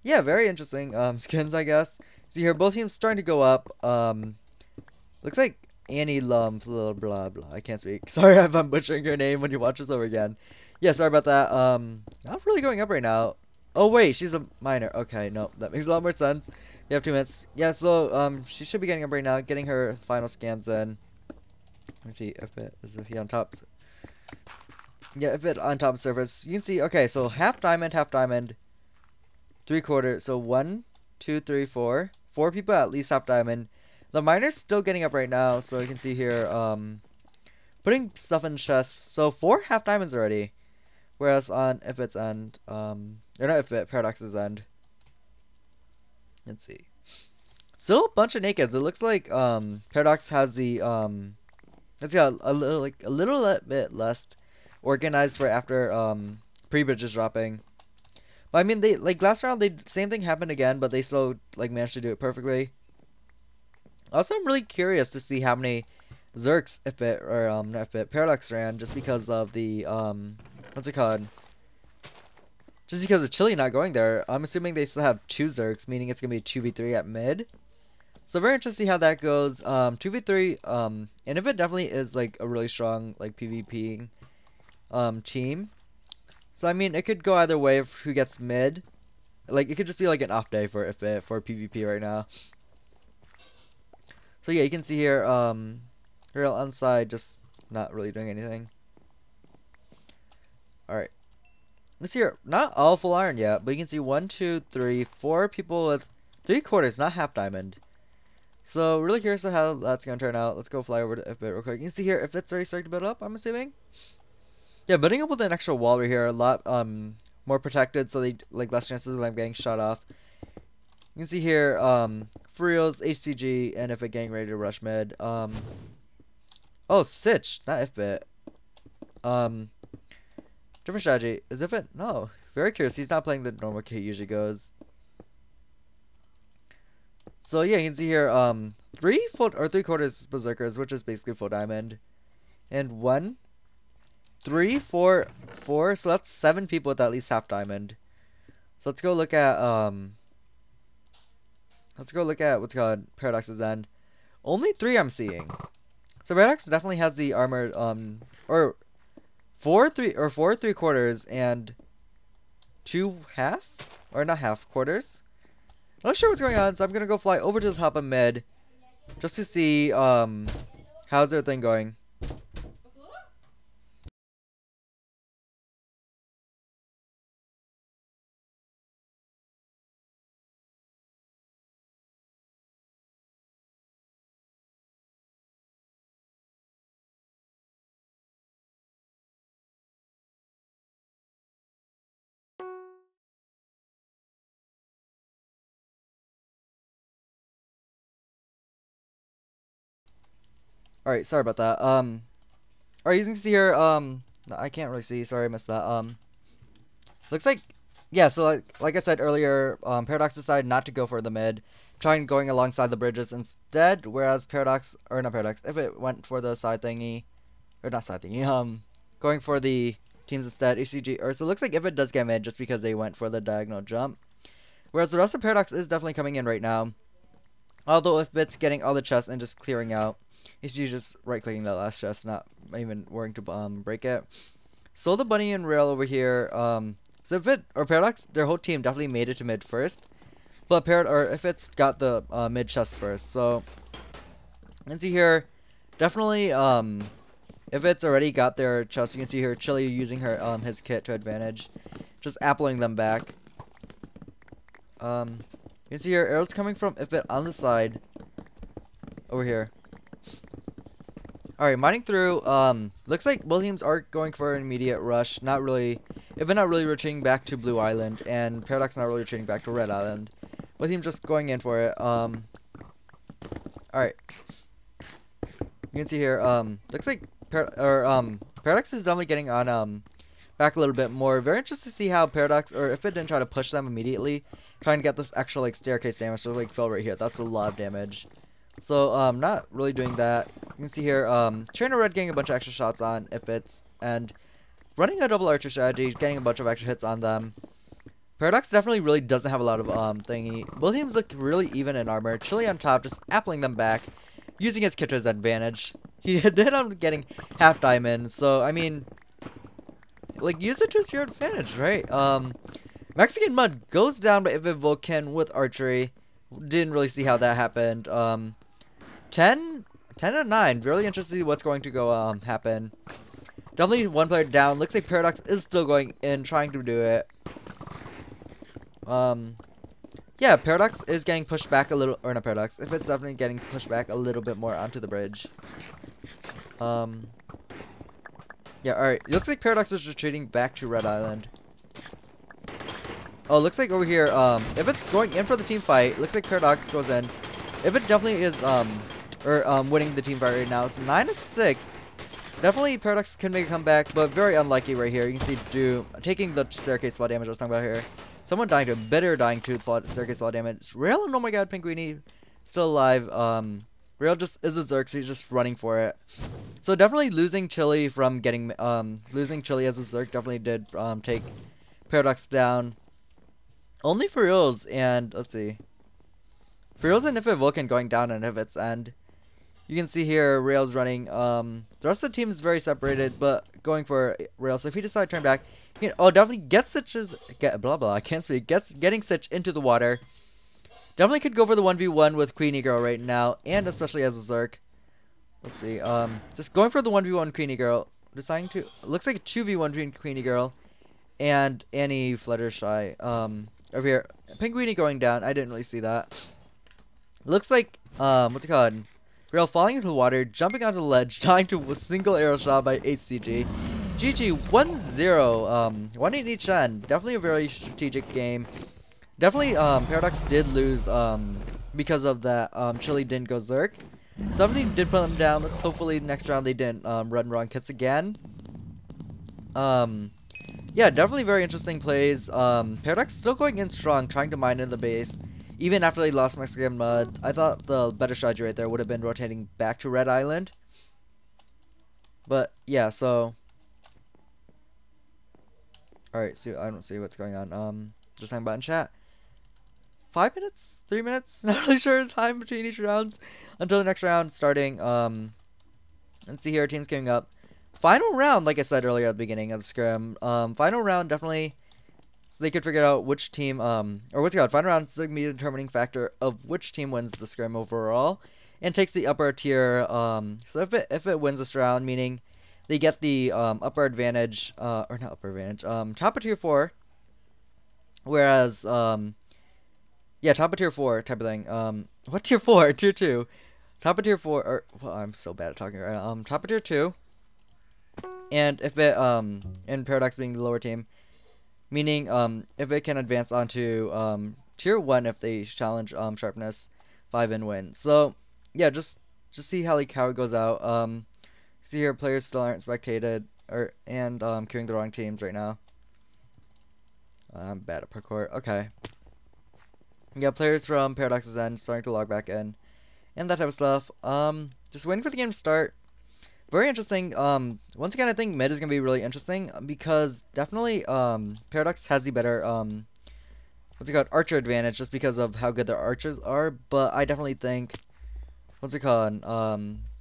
Yeah, very interesting. Skins, I guess. See here, both teams starting to go up. Looks like Annie Lum, blah blah blah. I can't speak. Sorry if I'm butchering your name when you watch this over again. Yeah, sorry about that. Not really going up right now. Oh wait, she's a miner. Okay, no, that makes a lot more sense. You have 2 minutes. Yeah, so she should be getting up right now, getting her final scans in. Let me see if it is he on top. Yeah, if it on top of the surface. You can see, okay, so half diamond, 3/4. So 1, 2, 3, 4. 4 people at least half diamond. The miner's still getting up right now, so you can see here, putting stuff in chests. So 4 half diamonds already. Whereas on IFBIT's end, or not IFBIT, Paradox's end. Let's see. Still a bunch of nakeds. It looks like Paradox has the it's got a little bit less organized for after pre-bridges dropping. But I mean, they like last round, same thing happened again, but they still like managed to do it perfectly. Also, I'm really curious to see how many Zerks IFBIT or not IFBIT, Paradox ran, just because of the what's it called? Just because of Chili not going there. I'm assuming they still have 2 Zerks, meaning it's gonna be 2v3 at mid. So very interesting how that goes. 2v3, and if it definitely is like a really strong like PvP team. So I mean, it could go either way of who gets mid. Like it could just be like an off day for PvP right now. So yeah, you can see here, Real on side just not really doing anything. All right, let's see here. Not all full iron yet, but you can see 1, 2, 3, 4 people with 3/4, not half diamond. So really curious to how that's gonna turn out. Let's go fly over to IFBIT real quick. You can see here if it's already starting to build up, I'm assuming. Yeah, building up with an extra wall right here, a lot more protected, so they like less chances of them getting shot off. You can see here for reals, HCG, and IFBIT getting ready to rush mid. Oh, Sitch, not IFBIT. Different strategy. Is IFBIT? No. Very curious. He's not playing the normal kit he usually goes. So yeah, you can see here 3/4 berserkers, which is basically full diamond, and 1, 3, 4, 4. So that's 7 people with at least half diamond. So let's go look at what's called Paradox's end. Only 3 I'm seeing. So Paradox definitely has the armored or 4 3/4 and 2 half, or not half quarters. Not sure what's going on, so I'm gonna go fly over to the top of mid just to see how's everything going. Alright, sorry about that. Alright, you can see here, no, I can't really see, sorry I missed that. Looks like, yeah, so like I said earlier, Paradox decided not to go for the mid, trying going alongside the bridges instead, whereas Paradox, or not Paradox, if it went for the side thingy, or not side thingy, going for the teams instead, ECG, or so it looks like if it does get mid just because they went for the diagonal jump. Whereas the rest of Paradox is definitely coming in right now. Although if Bit's getting all the chests and just clearing out, ECG just right-clicking that last chest, not even worrying to break it. So the Bunny and Rail over here, so if it, or Paradox, their whole team definitely made it to mid first. But if it's got the mid chest first. So, you can see here, definitely, if it's already got their chest, you can see here Chili using her his kit to advantage, just appling them back. You can see here arrows coming from IFBIT on the side, over here. Alright, mining through, looks like both teams are going for an immediate rush, not really, IFBIT not really retreating back to Blue Island, and Paradox not really retreating back to Red Island. Both teams just going in for it, alright. You can see here, looks like Paradox is definitely getting on back a little bit more. Very interested to see how Paradox, or if it didn't try to push them immediately, trying to get this actual like staircase damage. So like fell right here. That's a lot of damage. So not really doing that. You can see here, Trainer Red getting a bunch of extra shots on IFBITs and running a double archer strategy, getting a bunch of extra hits on them. Paradox definitely really doesn't have a lot of thingy. Both teams look really even in armor. Chili on top, just appling them back, using his kit to his advantage. He did on getting half diamond, so I mean, like, use it to your advantage, right? Mexican Mud goes down by IFBIT Vulcan with archery. Didn't really see how that happened. 10 out of 9. Really interested to see what's going to go happen. Definitely one player down. Looks like Paradox is still going in, trying to do it. Yeah, Paradox is getting pushed back a little, or not Paradox, if it's definitely getting pushed back a little bit more onto the bridge. Yeah, alright. It looks like Paradox is retreating back to Red Island. Oh, looks like over here, if it's going in for the team fight, looks like Paradox goes in. If it definitely is, winning the team fight right now, it's 9-6. Definitely Paradox can make a comeback, but very unlikely right here. You can see Doom taking the staircase fall damage I was talking about here. Someone dying to bitter dying to staircase fall damage. Rail and oh my god, Pinguini still alive. Rail just is a Zerg, so he's just running for it. So definitely losing Chili from getting losing Chili as a Zerg definitely did take Paradox down. Only for Reals and let's see. For Reals and IFBIT Vulcan going down on IFBIT's end. You can see here Rails running. The rest of the team is very separated, but going for Rails. So if he decides to turn back, he can, definitely get Sitch's I can't speak. Getting Sitch into the water. Definitely could go for the 1v1 with Queenie Girl right now, and especially as a Zerg. Let's see. Just going for the 1v1 Queenie Girl. Deciding to looks like a 2v1 between Queenie Girl and Annie Fluttershy. Over here, Pinguini going down. I didn't really see that. Looks like what's it called? Rail falling into the water, jumping onto the ledge, dying to a single arrow shot by HCG. GG 1-0. 1 in each end. Definitely a very strategic game. Definitely Paradox did lose because of that. Chili didn't go Zerg. Somebody did put them down. Let's hopefully next round they didn't run wrong kits again. Yeah, definitely very interesting plays. Paradox still going in strong, trying to mine in the base. Even after they lost Mexican Mud, I thought the better strategy right there would have been rotating back to Red Island. But yeah, so alright, so I don't see what's going on. Just hang about in chat. 5 minutes? 3 minutes? Not really sure the time between each rounds until the next round starting. Let's see here, teams coming up. Final round, like I said earlier at the beginning of the scrim. Final round definitely, so they could figure out which team, or what's it called? Final round is the determining factor of which team wins the scrim overall and takes the upper tier. So if it wins this round, meaning they get the upper advantage, or not upper advantage, top of tier 4. Whereas, yeah, top of tier 4 type of thing. What tier 4? Tier 2. Top of tier 4, or, well, I'm so bad at talking right now. Top of tier 2. And if it, and Paradox being the lower team, meaning, if it can advance onto, tier 1 if they challenge, Sharpness 5 and win. So, yeah, just see how, like, how it goes out. See here, players still aren't spectated and queuing the wrong teams right now. I'm bad at parkour. Okay. Yeah, players from Paradox's end starting to log back in and that type of stuff. Just waiting for the game to start. Very interesting. Once again, I think mid is gonna be really interesting because definitely Paradox has the better what's it called, archer advantage just because of how good their archers are. But I definitely think what's it called,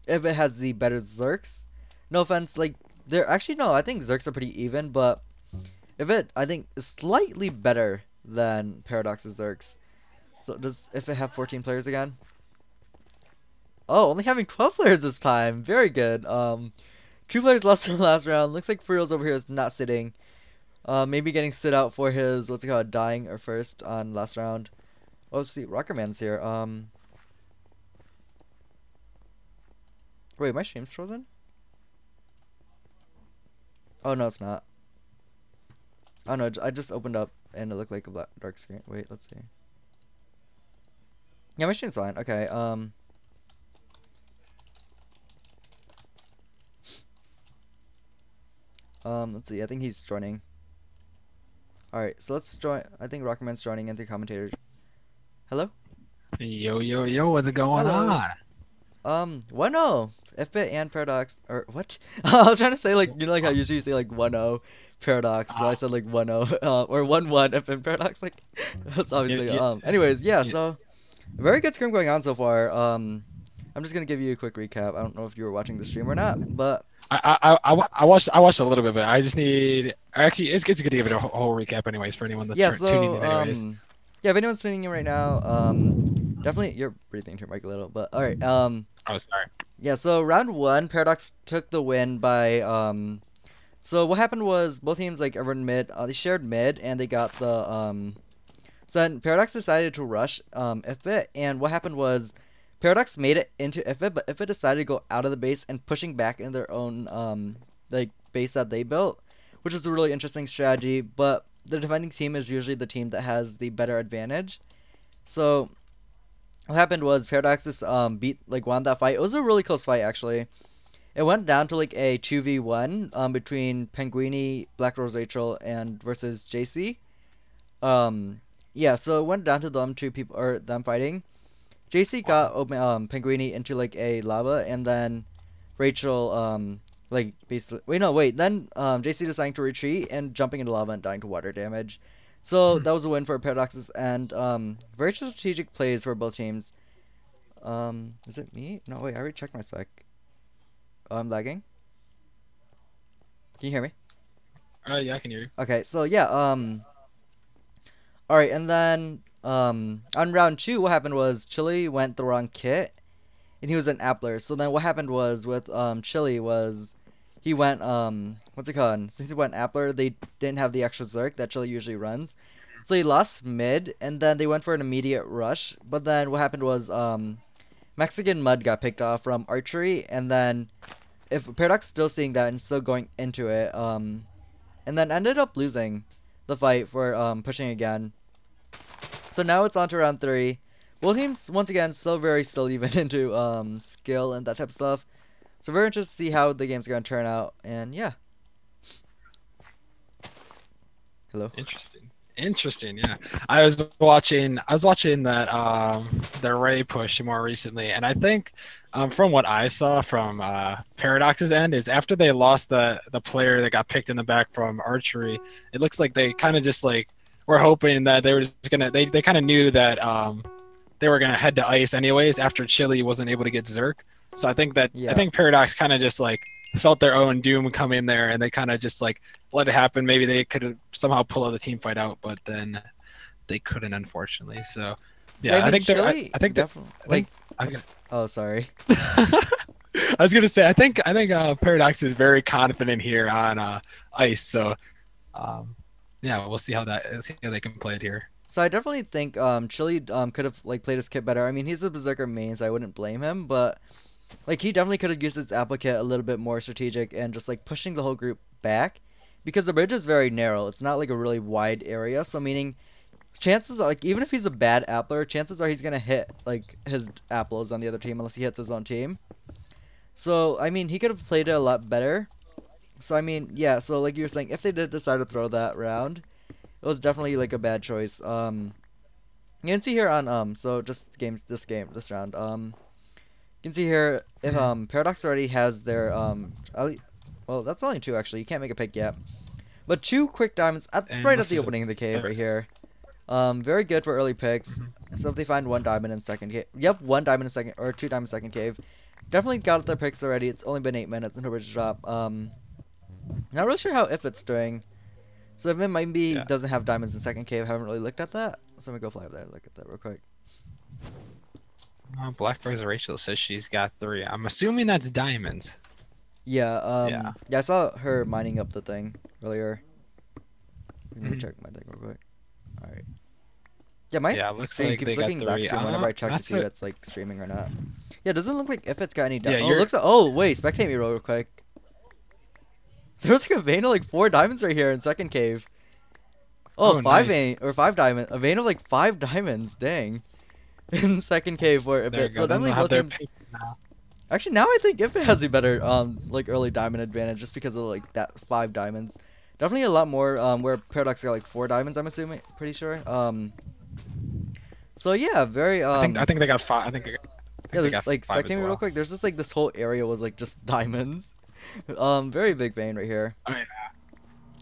if it has the better Zerks. No offense, like they're actually no, I think Zerks are pretty even, but if it I think is slightly better than Paradox's Zerks. So does if it have 14 players again? Oh, only having 12 players this time. Very good. 2 players lost in the last round. Looks like Furiel's over here is not sitting. Maybe getting sit out for his what's it called, dying or first on last round. Oh, see, Rockerman's here. Wait, my stream's frozen? Oh no, it's not. Oh no, I just opened up and it looked like a dark screen. Wait, let's see. Yeah, my stream's fine. Okay. Let's see. I think he's joining. All right, so let's join. I think Rockerman's joining into commentator. Hello. Yo, yo, yo, what's it going Hello. on? 1-0. IFBIT and Paradox, or what? I was trying to say, like, you know, like how usually you say like 1-0 Paradox, so I said like 1-0, or 1-1 IFBIT and Paradox, like, that's obviously, anyways, yeah, so, very good scrim going on so far. I'm just gonna give you a quick recap. I don't know if you were watching the stream or not, but I watched a little bit, but I just need actually it's good to give it a whole recap anyways for anyone that's yeah, tuning in anyways. yeah, if anyone's tuning in right now, definitely, you're breathing into your mic a little, but, alright, Oh, sorry. yeah, so round 1, Paradox took the win by, so what happened was both teams, like, everyone mid, they shared mid, and they got the, so then Paradox decided to rush, IFBIT, and what happened was Paradox made it into IFBIT, but IFBIT decided to go out of the base and pushing back in their own, like, base that they built, which is a really interesting strategy, but the defending team is usually the team that has the better advantage. So what happened was Paradox just won that fight. It was a really close fight actually. It went down to like a 2v1 between Penguini, Black Rose Rachel, and versus JC. Yeah, so it went down to them two people or them fighting. JC got Penguini into like a lava, and then Rachel like basically then JC deciding to retreat and jumping into lava and dying to water damage. So that was a win for Paradox's and very strategic plays for both teams. Is it me? No, wait, I already checked my spec. Oh, I'm lagging. Can you hear me? Yeah, I can hear you. Okay, so yeah, alright, and then on round 2 what happened was Chili went the wrong kit and he was an Appler. So then what happened was with Chili was he went what's it called? Since he went Appler, they didn't have the extra Zerk that Chili usually runs. So he lost mid and then they went for an immediate rush. But then what happened was Mexican Mud got picked off from archery, and then if Paradox still seeing that and still going into it, and then ended up losing the fight for pushing again. So now it's on to round 3. Both teams once again still even into skill and that type of stuff. So very interested to see how the game's gonna turn out, and yeah. Hello. Interesting, yeah. I was watching that the Ray push more recently, and I think from what I saw from Paradox's end is after they lost the player that got picked in the back from archery, it looks like they kind of just like were hoping that they were just gonna they kind of knew that they were gonna head to ice anyways after Chili wasn't able to get Zerk. So I think Paradox kind of just like felt their own doom come in there, and they kind of just like let it happen. Maybe they could somehow pull the team fight out, but then they couldn't, unfortunately. So yeah, I think definitely. Oh, sorry. I was gonna say I think Paradox is very confident here on ice. So yeah, we'll see how they can play it here. So I definitely think Chili could have like played his kit better. I mean, he's a Berserker main, so I wouldn't blame him, but like he definitely could have used his applicate a little bit more strategic and just like pushing the whole group back, because the bridge is very narrow. It's not like a really wide area, so meaning chances are like even if he's a bad appler, chances are he's gonna hit like his apples on the other team unless he hits his own team. So I mean, he could have played it a lot better. So I mean, yeah. So like you were saying, if they did decide to throw that round, it was definitely like a bad choice. You can see here on so just this round. You can see here if Mhm. Paradox already has their well, that's only two actually. You can't make a pick yet, but two quick diamonds And right at this the is a opening of the cave right there. here. Very good for early picks. Mhm. So if they find one diamond in second cave, yep, one diamond in second or two diamond second cave, definitely got their picks already. It's only been 8 minutes until bridge drop. Not really sure how if it's doing. So if it maybe Yeah. doesn't have diamonds in second cave, haven't really looked at that. So I'm gonna go fly over there and look at that real quick. Black Rose Rachel says she's got 3. I'm assuming that's diamonds. Yeah, Yeah. yeah, I saw her mining up the thing earlier. Let me Mhm. check my thing real quick. Alright. Yeah, my Yeah, looks screen like keeps they got looking black 3. screen whenever I check to That's see if a it's like streaming or not. Yeah, it doesn't look like if it's got any yeah. oh, it You're looks like, oh, wait, spectate me real quick. There's like a vein of like 4 diamonds right here in second cave. Oh, oh five nice. vein or 5 diamond, a vein of like 5 diamonds, dang. In second cave for a There you bit. So go. Then definitely they'll have both their teams. picks now. Actually, now I think if it has the better like early diamond advantage just because of like that 5 diamonds. Definitely a lot more where Paradox got like 4 diamonds. I'm assuming, pretty sure. So yeah, very I think they got 5. I yeah. think they There's, got like 5 spectating as me real well. quick. There's just like this whole area was like just diamonds. Very big vein right here. Oh yeah.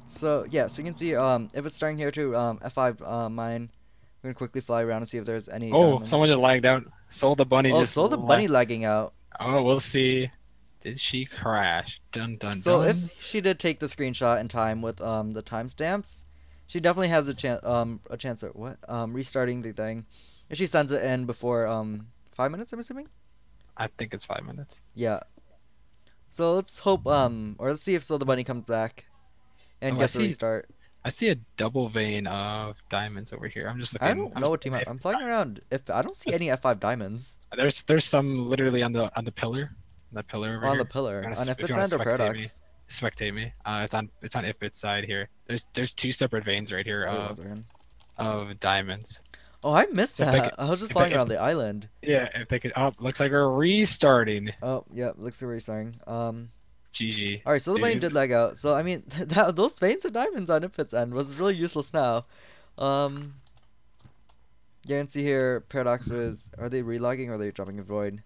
So yeah, so you can see if it's starting here to F5 mine. I'm gonna quickly fly around and see if there's any Oh, someone diamonds. just lagged out. Soul the bunny Oh, just so the bunny lagging out. Oh, we'll see. Did she crash? Dun dun So if dun. she did take the screenshot in time with the timestamps, she definitely has a chance at what restarting the thing. If she sends it in before 5 minutes, I'm assuming. I think it's 5 minutes. Yeah. So let's hope or let's see if So the Bunny comes back and Oh, I gets a see. restart. I see a double vein of diamonds over here. I'm just I looking. don't I'm know just what team looking I'm flying around. If I don't see if any F5 diamonds there's some literally on the pillar, that pillar over on the here. pillar, on if If you it's want to under spectate me, Paradox. spectate me. It's on IFBIT side here. There's 2 separate veins right here Wait, one second. of diamonds. Oh, I missed So if they could, that. I was just if they flying if around the island. yeah, if they could. Oh, looks like we're restarting. Oh, yeah, looks like we're restarting. GG. All right, so the bunny Is did lag out. So I mean, those veins of diamonds on Ifit's end was really useless now. Um, yeah, you can see here paradoxes. Are they relogging or are they jumping a void?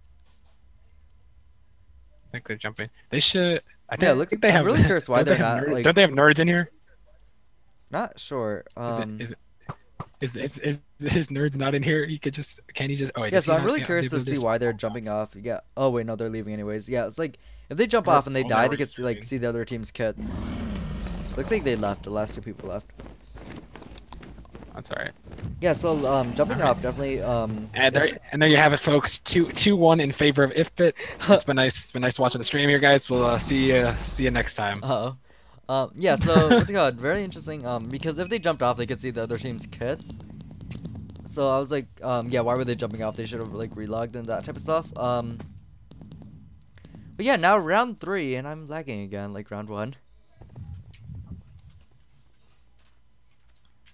I think they're jumping. They should. I Yeah, it looks. think they I'm have. really curious why Don't they they're have not nerds? like. Don't they have nerds in here? Not sure. Is it? Is his nerds not in here? He could just. Can he just? Oh wait, Yeah, does so he I'm not really have the curious to ability see to? why they're jumping off. Yeah. Oh wait, no, they're leaving anyways. Yeah, it's like if they jump Or, off and they oh, die, they're they get to like restarting. see the other team's kits. Looks like they left. The last two people left. That's all right. Yeah, so jumping All right. off definitely And there you have it, folks. 2-1 in favor of IFBIT. It's been nice. It's been nice watching the stream here, guys. We'll see you next time. Uh-oh. Yeah, so what's it called? Very interesting. Because if they jumped off, they could see the other team's kits. So I was like, yeah, why were they jumping off? They should have like relogged and that type of stuff. But yeah, now round 3, and I'm lagging again, like round 1.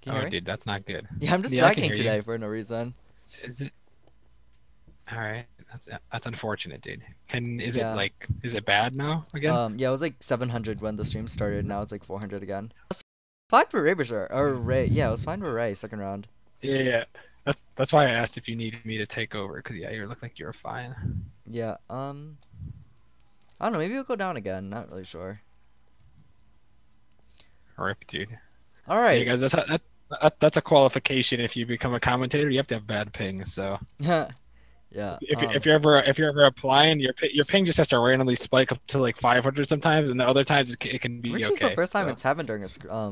Can you Oh, hear me? dude, that's not good. Yeah, I'm just Yeah, I can lagging hear you. today for no reason. Is it? All right. That's unfortunate, dude. Yeah. Is it bad now again? Yeah, it was like 700 when the stream started. Now it's like 400 again. It's fine for Ray, for sure. Or Ray. Yeah, it was fine for Ray. Second round. Yeah. That's why I asked if you needed me to take over, because yeah, you look like you're fine. Yeah. I don't know. Maybe we'll go down again. Not really sure. Rip, dude. All Hey right. guys, that's a qualification. If you become a commentator, you have to have bad ping. So Yeah. if you're ever applying, your ping just has to randomly spike up to like 500 sometimes, and the other times it can be Which is okay. the first time So, it's happened during a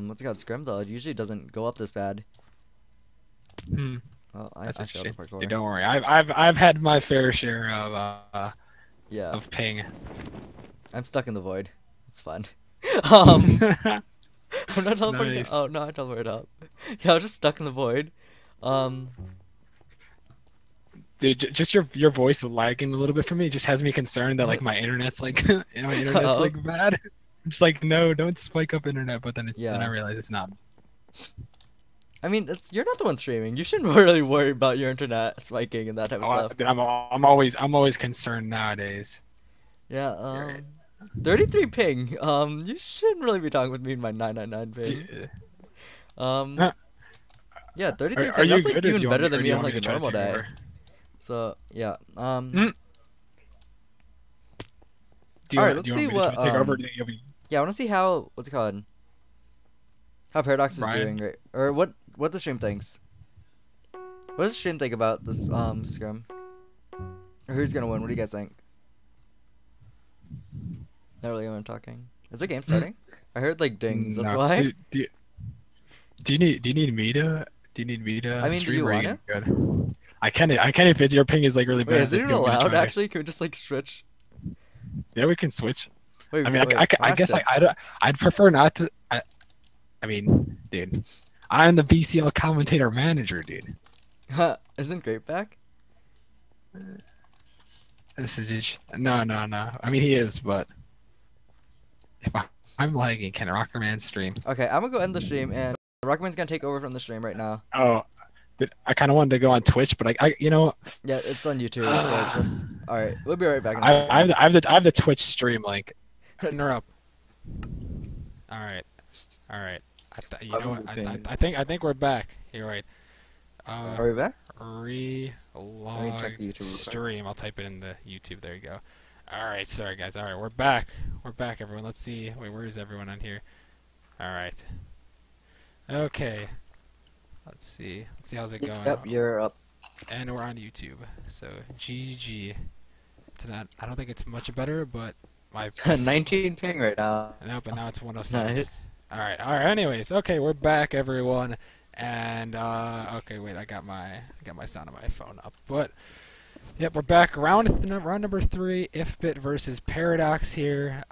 what's it called, scrim though. It usually doesn't go up this bad. hmm, Oh, I that's failed the interesting. parkour. Hey, don't worry, I've had my fair share Yeah, of ping. I'm stuck in the void. It's fun. Um, Nice. I'm not teleporting. Oh no, I teleported up. Yeah, I was just stuck in the void. Um, Dude, just your voice lagging a little bit for me just has me concerned that like my internet's like my internet's Uh-oh. like bad. I'm just like, no, don't spike up internet, but then Yeah. then I realize it's not. I mean, you're not the one streaming. You shouldn't really worry about your internet spiking and that type of Oh, stuff. dude, I'm always concerned nowadays. Yeah, Right. 33 ping. You shouldn't really be talking with me in my 999 ping. Um, Uh, yeah, 33 are ping. you That's like good, or do even you want better me, than or do me you on want me like to a try to normal take day. over? So yeah. Mm, All right. do Let's you want see me to try what to take over? Or do you think you'll be Yeah, I want to see how what's it called? How Paradox is Ryan? doing, right? Or what the stream thinks. What does the stream think about this scrim? Or who's gonna win? What do you guys think? Not really when I'm talking. Is the game Mm, starting? I heard like dings. That's no. why. Do you need me to I mean, do stream, you or are you want gonna to? be good? I can if your ping is like really Wait, is bad. it If even you want me to allowed? try. Actually, can we just like switch? Yeah, we can switch. Wait, I mean, wait. I Fast guess it. I'd prefer not to. I mean, dude, I'm the BCL commentator manager, dude. Isn't Great back? This is just no, no, no. I mean, he is, but if I'm lagging, can Rockerman stream? Okay, I'm gonna go end the stream, and Rockman's gonna take over from the stream right now. Oh, I kind of wanted to go on Twitch, but Yeah, it's on YouTube, so I just all right. We'll be right back in a second. I have the Twitch stream link. Interrupt. All right, all right. You know what? I think we're back. You're right. Are we back? Relog Let me check the YouTube real quick. stream. I'll type it in the YouTube. There you go. All right, sorry guys. All right, we're back. We're back, everyone. Let's see. Wait, where is everyone on here? All right. Okay. Let's see. Let's see how's it going. Yep, you're up. And we're on YouTube. So GG. It's not. I don't think it's much better, but my 19 ping right now. no, but now it's 107. Nice. All right. All right. Anyways, okay, we're back, everyone. And okay, wait. I got my sound on my phone up, but. Yep, we're back. Round number 3, IFBIT versus Paradox here.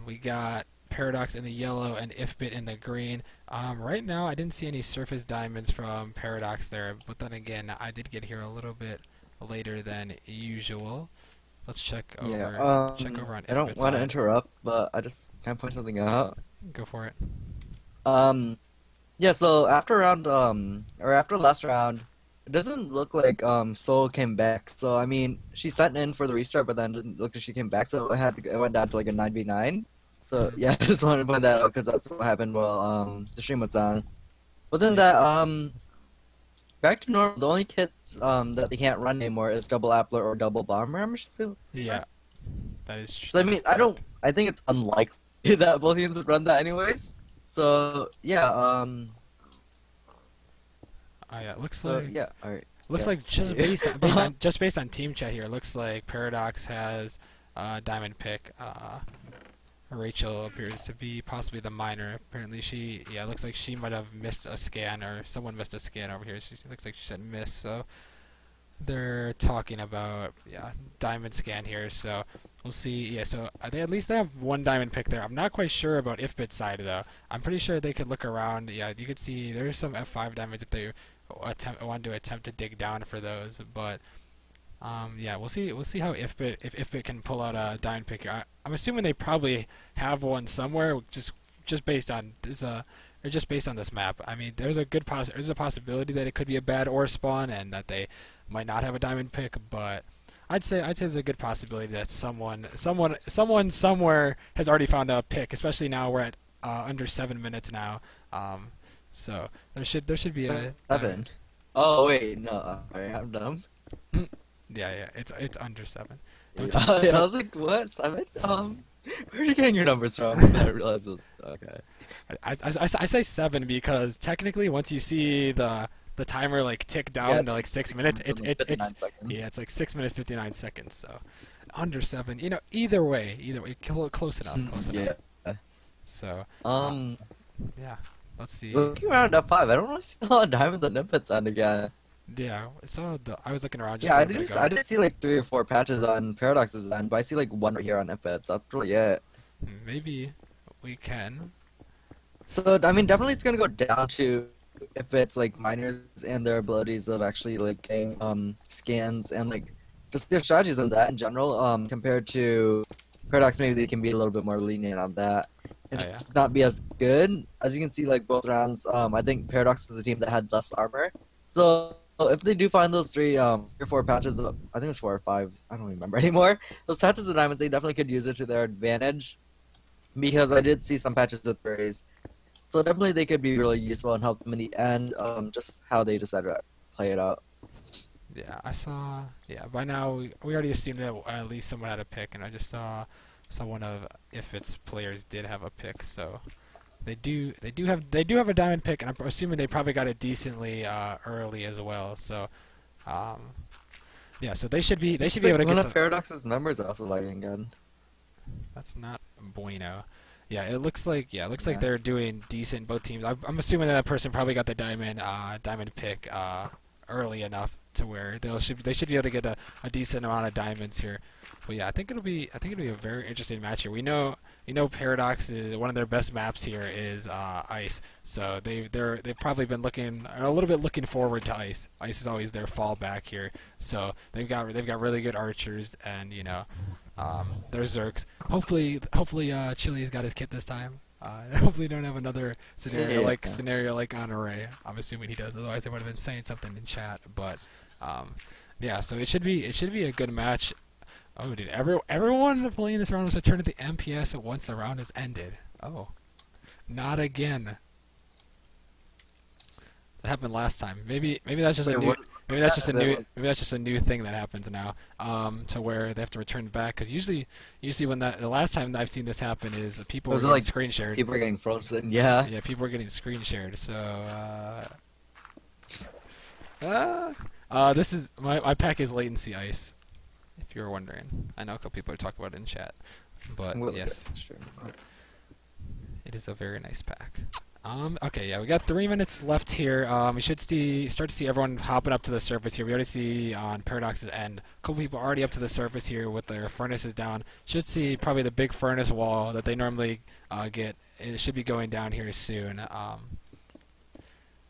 We got Paradox in the yellow and IFBIT in the green. Right now, I didn't see any surface diamonds from Paradox there, but then again, I did get here a little bit later than usual. Let's check over. Yeah. Check over on I don't IFBIT want to side. interrupt, but I just can't point something out. Go for it. Yeah. So after round or after last round. It doesn't look like Soul came back. So I mean, she sent in for the restart, but then it didn't look like she came back. So it went down to like a 9v9. So yeah, I just wanted to point that out because that's what happened while the stream was down. But then that back to normal. The only kits that they can't run anymore is double Appler or double Bomber. I'm assuming. Yeah, that is true. So I mean, I think it's unlikely that both teams would run that anyways. So yeah, Oh yeah, it looks so like yeah, all right. looks Yeah. like just based on team chat here, it looks like Paradox has diamond pick. Rachel appears to be possibly the miner. Apparently it looks like she might have missed a scan, or someone missed a scan over here. She looks like she said miss, so they're talking about diamond scan here. So we'll see. Yeah, so at least they have one diamond pick there. I'm not quite sure about IFBIT side though. I'm pretty sure they could look around. Yeah, you could see there's some F5 diamonds if they want to attempt to dig down for those, but. Yeah, we'll see. We'll see how if IFBIT can pull out a diamond pick. I'm assuming they probably have one somewhere, just based on this. Or just based on this map. I mean, there's a possibility that it could be a bad ore spawn and that they might not have a diamond pick. But I'd say there's a good possibility that someone somewhere has already found a pick. Especially now we're at under 7 minutes now. So there should be a 7. Oh wait, no, alright, I'm dumb. Yeah, it's under 7. Yeah, I was like, what? 7? Where are you getting your numbers from? I didn't realize this. Okay. I say 7 because technically once you see the timer like tick down to like 6 minutes, it's like 6 minutes 59 seconds. So under 7, either way, close enough, close enough. Yeah. So yeah, let's see. Looking around F5, I don't really see a lot of diamonds and nippets on again. Yeah, so I was looking around. Just Yeah, I I did see like 3 or 4 patches on Paradox's end, but I see like 1 right here on Nippets. That's really it. Maybe we can. So I mean, definitely it's gonna go down to if it's like miners and their abilities of actually like getting scans and like just their strategies on that in general. Compared to Paradox, maybe they can be a little bit more lenient on that and just not be as good. As you can see, like both rounds, I think Paradox is the team that had less armor. So if they do find those 3 or 4 patches of, I think it's 4 or 5, I don't remember anymore. Those patches of diamonds, they definitely could use it to their advantage. Because I did see some patches of threes. So definitely they could be really useful and help them in the end, just how they decide to play it out. Yeah, I saw. Yeah, by now we already assumed that at least someone had a pick, and I just saw someone of IFBIT's players did have a pick, so they do have a diamond pick, and I'm assuming they probably got it decently early as well. So, yeah, so they should be able to get One some. of Paradox's members also lagging again. That's not bueno. Yeah, it looks like they're doing decent. Both teams. I'm assuming that person probably got the diamond pick early enough to where they should be able to get a decent amount of diamonds here. But yeah, I think it'll be a very interesting match here. We know Paradox is one of their best maps here is ice. So they've probably been a little bit looking forward to ice. Ice is always their fallback here. So they've got really good archers and their Zerks. Hopefully Chili's got his kit this time. Hopefully don't have another scenario like on Array. I'm assuming he does. Otherwise, they would have been saying something in chat. But yeah, so it should be a good match. Oh, dude! Everyone playing this round was returned to the MPS once the round has ended. Oh, not again. That happened last time. Maybe that's just maybe that's just a new thing that happens now. To where they have to return back, because usually when the last time I've seen this happen is people were getting screen shared. People are getting frozen. Yeah. Yeah, people are getting screen shared. So this is my pack is latency ice. If you're wondering, I know a couple people are talking about it in chat, but yes, it is a very nice pack. Okay, yeah, we got 3 minutes left here. We should start to see everyone hopping up to the surface here. We already see on Paradox's end, a couple people already up to the surface here with their furnaces down. Should see probably the big furnace wall that they normally get. It should be going down here soon.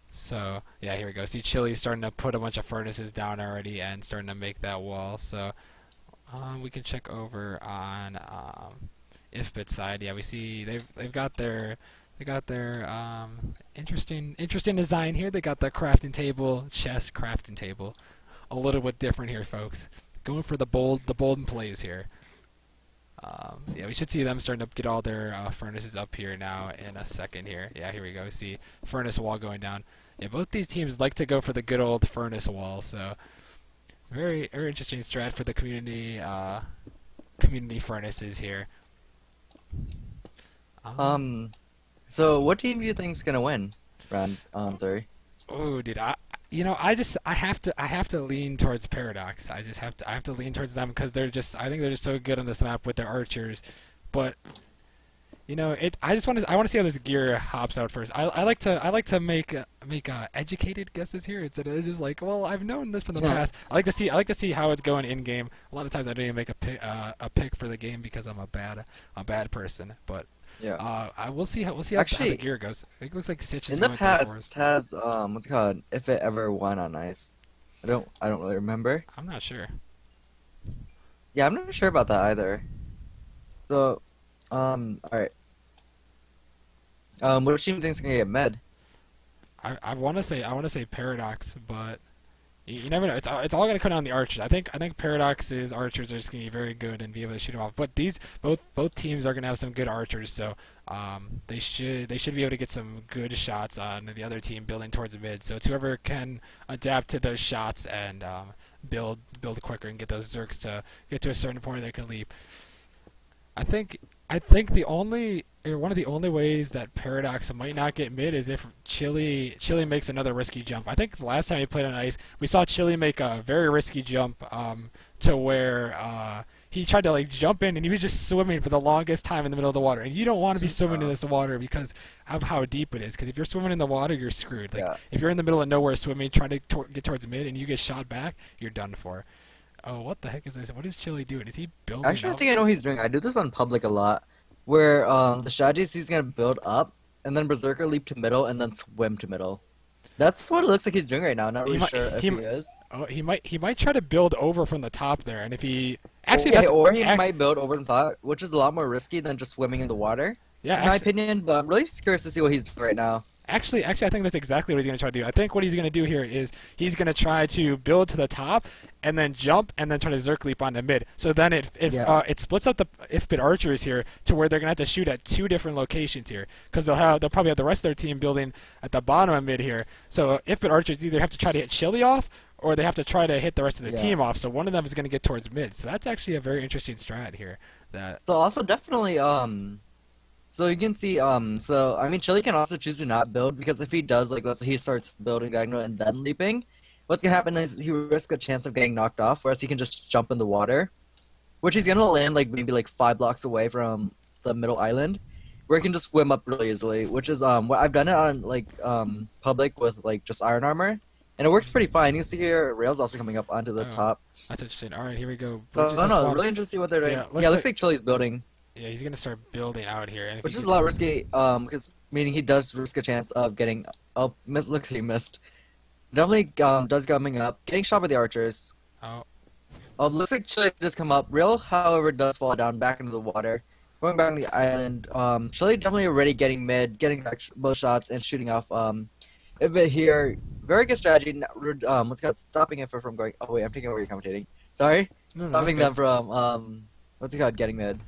So yeah, here we go. See Chili starting to put a bunch of furnaces down already and starting to make that wall. So we can check over on IFBIT side. Yeah, we see they've got their interesting design here. They got the crafting table, chest crafting table, a little bit different here, folks. Going for the bold plays here. Yeah, we should see them starting to get all their furnaces up here now in a second here. Yeah, here we go. We see furnace wall going down. Yeah, both these teams like to go for the good old furnace wall. So very interesting strat for the community furnaces here. So what team do you think is gonna win round 3? Oh, dude, I have to lean towards Paradox. I have to lean towards them because I think they're just so good on this map with their archers. But I want to see how this gear hops out first. I like to make educated guesses here. It's just like, well, I've known this from the past. I like to see how it's going in game. A lot of times I don't even make a pick for the game because I'm a bad person. But yeah, we'll see how the gear goes. It looks like Sitch is in the going past has what's it called, if it ever won on ice. I don't really remember. I'm not sure. Yeah, I'm not sure about that either. So, all right. Which team thinks gonna get med? I want to say Paradox, but you never know. It's all gonna come down to the archers. I think Paradox's archers are just gonna be very good and be able to shoot them off. But both teams are gonna have some good archers, so they should be able to get some good shots on the other team building towards mid. So it's whoever can adapt to those shots and build quicker and get those Zerks to get to a certain point they can leap. I think one of the only ways that Paradox might not get mid is if Chili makes another risky jump. I think the last time he played on ice, we saw Chili make a very risky jump to where he tried to jump in and he was just swimming for the longest time in the middle of the water. And you don't want to be swimming in this water because of how deep it is. Because if you're swimming in the water, you're screwed. If you're in the middle of nowhere swimming, trying to get towards mid, and you get shot back, you're done for. Oh, what the heck is this? What is Chili doing? Is he building Actually, I think I know what he's doing. I do this on public a lot, where the strategy is he's going to build up, and then Berserker leap to middle, and then swim to middle. That's what it looks like he's doing right now. Not really sure if he is. Oh, he might try to build over from the top there, and if he... Or he might build over the top, which is a lot more risky than just swimming in the water. Yeah, in my opinion, but I'm really curious to see what he's doing right now. Actually, I think that's exactly what he's going to try to do. I think what he's going to do here is he's going to try to build to the top and then jump and then try to Zerk leap onto mid. So then it splits up the IFBIT archers here to where they're going to have to shoot at 2 different locations here, because they'll probably have the rest of their team building at the bottom of mid here. So IFBIT archers either have to try to hit Chili off, or they have to try to hit the rest of the team off. So one of them is going to get towards mid. So that's actually a very interesting strat here. So also definitely so you can see so I mean Chili can also choose to not build, because if he does, like let's say he starts building diagonal and then leaping, what's gonna happen is he risks a chance of getting knocked off, whereas he can just jump in the water, which he's gonna land like maybe like 5 blocks away from the middle island, where he can just swim up really easily, which is what I've done it on like public with like just iron armor. And it works pretty fine. You can see here, Rail's also coming up onto the top. That's interesting. All right, here we go. So, no, really interesting what they're doing. Yeah, looks like Chili's building. Yeah, he's going to start building out here. And if which is a lot risky, because meaning he does risk a chance of getting... Oh, looks like he missed. Definitely does coming up. Getting shot by the archers. Oh. Oh, looks like Chili does come up. Rail, however, does fall down back into the water. Going back on the island. Chili definitely already getting mid, getting both shots, and shooting off... IFBIT here, very good strategy. What's got stopping it from going? Oh wait, I'm taking over your commentating. Sorry, stopping them from what's it called? Getting mid.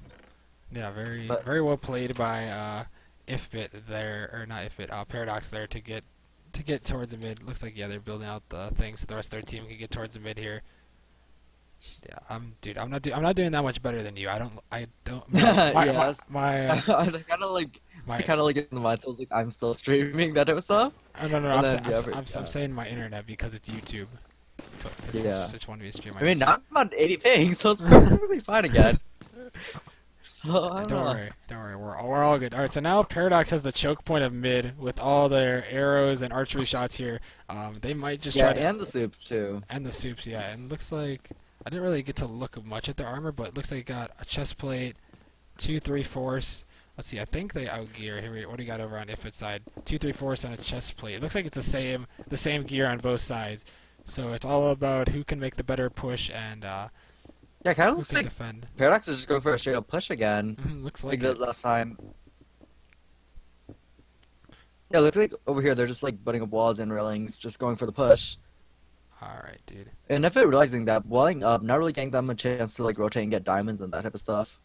Yeah, very well played by IFBIT there, or not IFBIT, Paradox there to get towards the mid. Looks like they're building out the things so the rest of their team can get towards the mid here. Yeah, dude, I'm not doing that much better than you. I don't. I kind of like in the mindset. I was like, I'm still streaming that type of stuff. No. I'm saying my internet, because it's YouTube. Such one to be streaming. I mean, now I'm on 80 ping, so it's perfectly fine again. So, don't worry. We're all good. All right, so now Paradox has the choke point of mid with all their arrows and archery shots here. They might just try to... and the soups too. And the soups, yeah. And it looks like I didn't really get to look much at their armor, but it looks like it got a chest plate, 2 3/4. Let's see, I think they outgear. Here, what do you got over on IFBIT side? 2 3/4 and a chest plate. It looks like it's the same gear on both sides. So it's all about who can make the better push and yeah, kind of looks like defend. Paradox is just going for a straight up push again. Looks like the last time. Yeah, looks like over here they're just like putting up walls and railings, just going for the push. Alright, dude. And if it realizing that walling up, not really getting them a chance to like rotate and get diamonds and that type of stuff.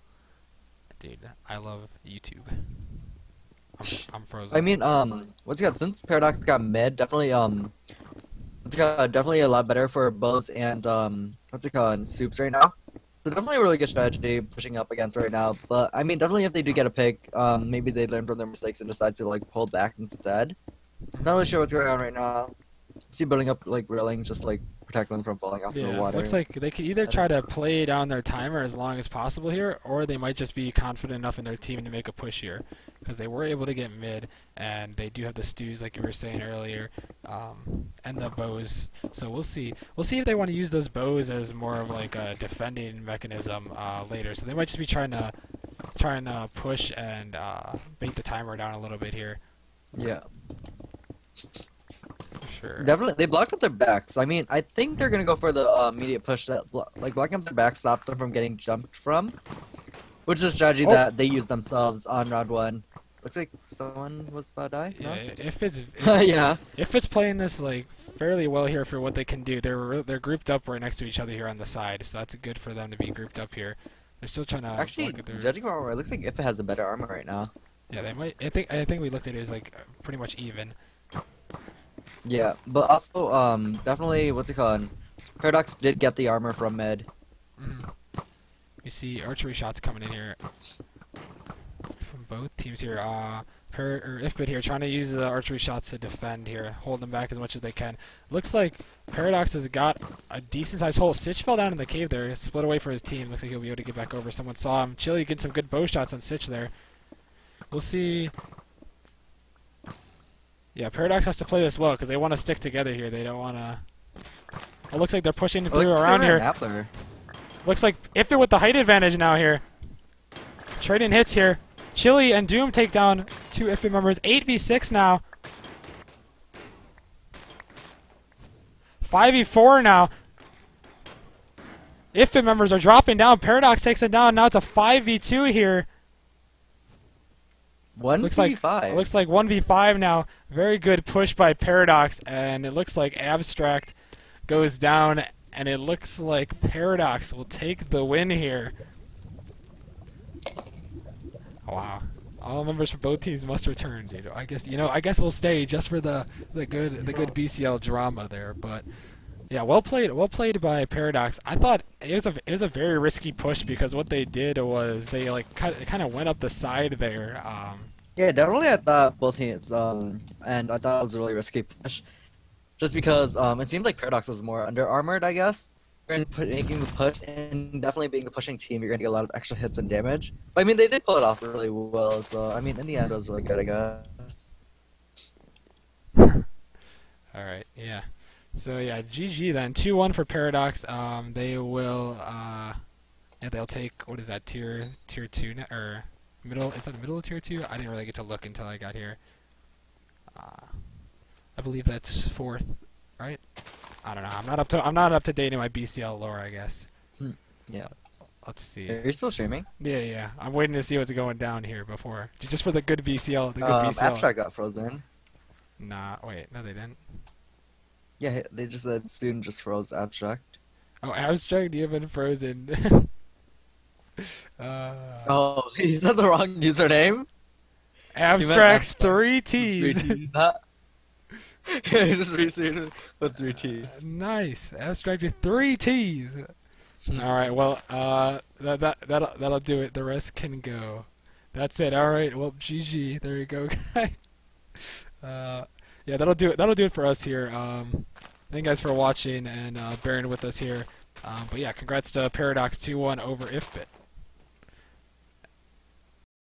Dude, I love YouTube. I'm frozen. I mean, what's it got? Since Paradox got mid, definitely it's got definitely a lot better for bows and what's it called? Soups right now. So definitely a really good strategy pushing up against right now. But I mean, definitely if they do get a pick, maybe they learn from their mistakes and decide to like pull back instead. Not really sure what's going on right now. See building up like railings, just like protect them from falling off the water. Looks like they could either try to play down their timer as long as possible here, or they might just be confident enough in their team to make a push here, because they were able to get mid, and they do have the stews like you were saying earlier, and the bows. So we'll see. We'll see if they want to use those bows as more of like a defending mechanism later. So they might just be trying to push and bait the timer down a little bit here. Yeah. Sure. Definitely, they blocked up their backs. I mean, I think they're gonna go for the immediate push that, like, blocking up their back stops them from getting jumped from, which is a strategy that they use themselves on round 1. Looks like someone was about to die. Yeah, no? If it's playing this like fairly well here for what they can do, they're grouped up right next to each other here on the side, so that's good for them to be grouped up here. They're still trying to actually judging from armor, it looks like IFBIT has a better armor right now. Yeah, they might. I think we looked at it as like pretty much even. Yeah, but also, definitely, what's it called? Paradox did get the armor from mid. We see archery shots coming in here from both teams here. IFBIT here trying to use the archery shots to defend here, hold them back as much as they can. Looks like Paradox has got a decent-sized hole. Sitch fell down in the cave there, split away for his team. Looks like he'll be able to get back over. Someone saw him. Chili getting some good bow shots on Sitch there. We'll see. Yeah, Paradox has to play this well because they want to stick together here. They don't want to... It looks like they're pushing through around here. Looks like IFBIT with the height advantage now here. Trading hits here. Chili and Doom take down 2 IFBIT members. 8v6 now. 5v4 now. IFBIT members are dropping down. Paradox takes it down. Now it's a 5v2 here. One Looks v like five. 1v5 now. Very good push by Paradox, and it looks like Abstract goes down, and it looks like Paradox will take the win here. Wow. All members for both teams must return, dude. I guess we'll stay just for the good BCL drama there, but yeah, well played by Paradox. I thought it was a very risky push because what they did was they like kind of went up the side there. Yeah, definitely. I thought both teams. And I thought it was a really risky push, just because it seemed like Paradox was more under armored. I guess. And making the push and definitely being a pushing team, you're gonna get a lot of extra hits and damage. But I mean, they did pull it off really well. So I mean, in the end, it was really good, I guess. All right, yeah. So yeah, GG then. 2-1 for Paradox. They will yeah, they'll take, what is that, tier 2 or middle? Is that the middle of tier 2? I didn't really get to look until I got here. I believe that's 4th, right? I don't know. I'm not up to date in my BCL lore, I guess. Yeah. Let's see. Are you still streaming? Yeah. I'm waiting to see what's going down here before, just for the good BCL. The good BCL. Abstract got frozen. Nah, wait, no, they didn't. Yeah, they just said student just froze Abstract. Oh, Abstract, you have been frozen. Oh, he said the wrong username. Abstract 3 T's. 3 T's. He just restarted with 3 T's. Nice. Abstract with 3 T's. All right. Well, that'll do it. The rest can go. That's it. All right. Well, GG. There you go, guys. Yeah, that'll do it. That'll do it for us here. Thank you guys for watching and bearing with us here. But yeah, congrats to Paradox 2-1 over IFBIT.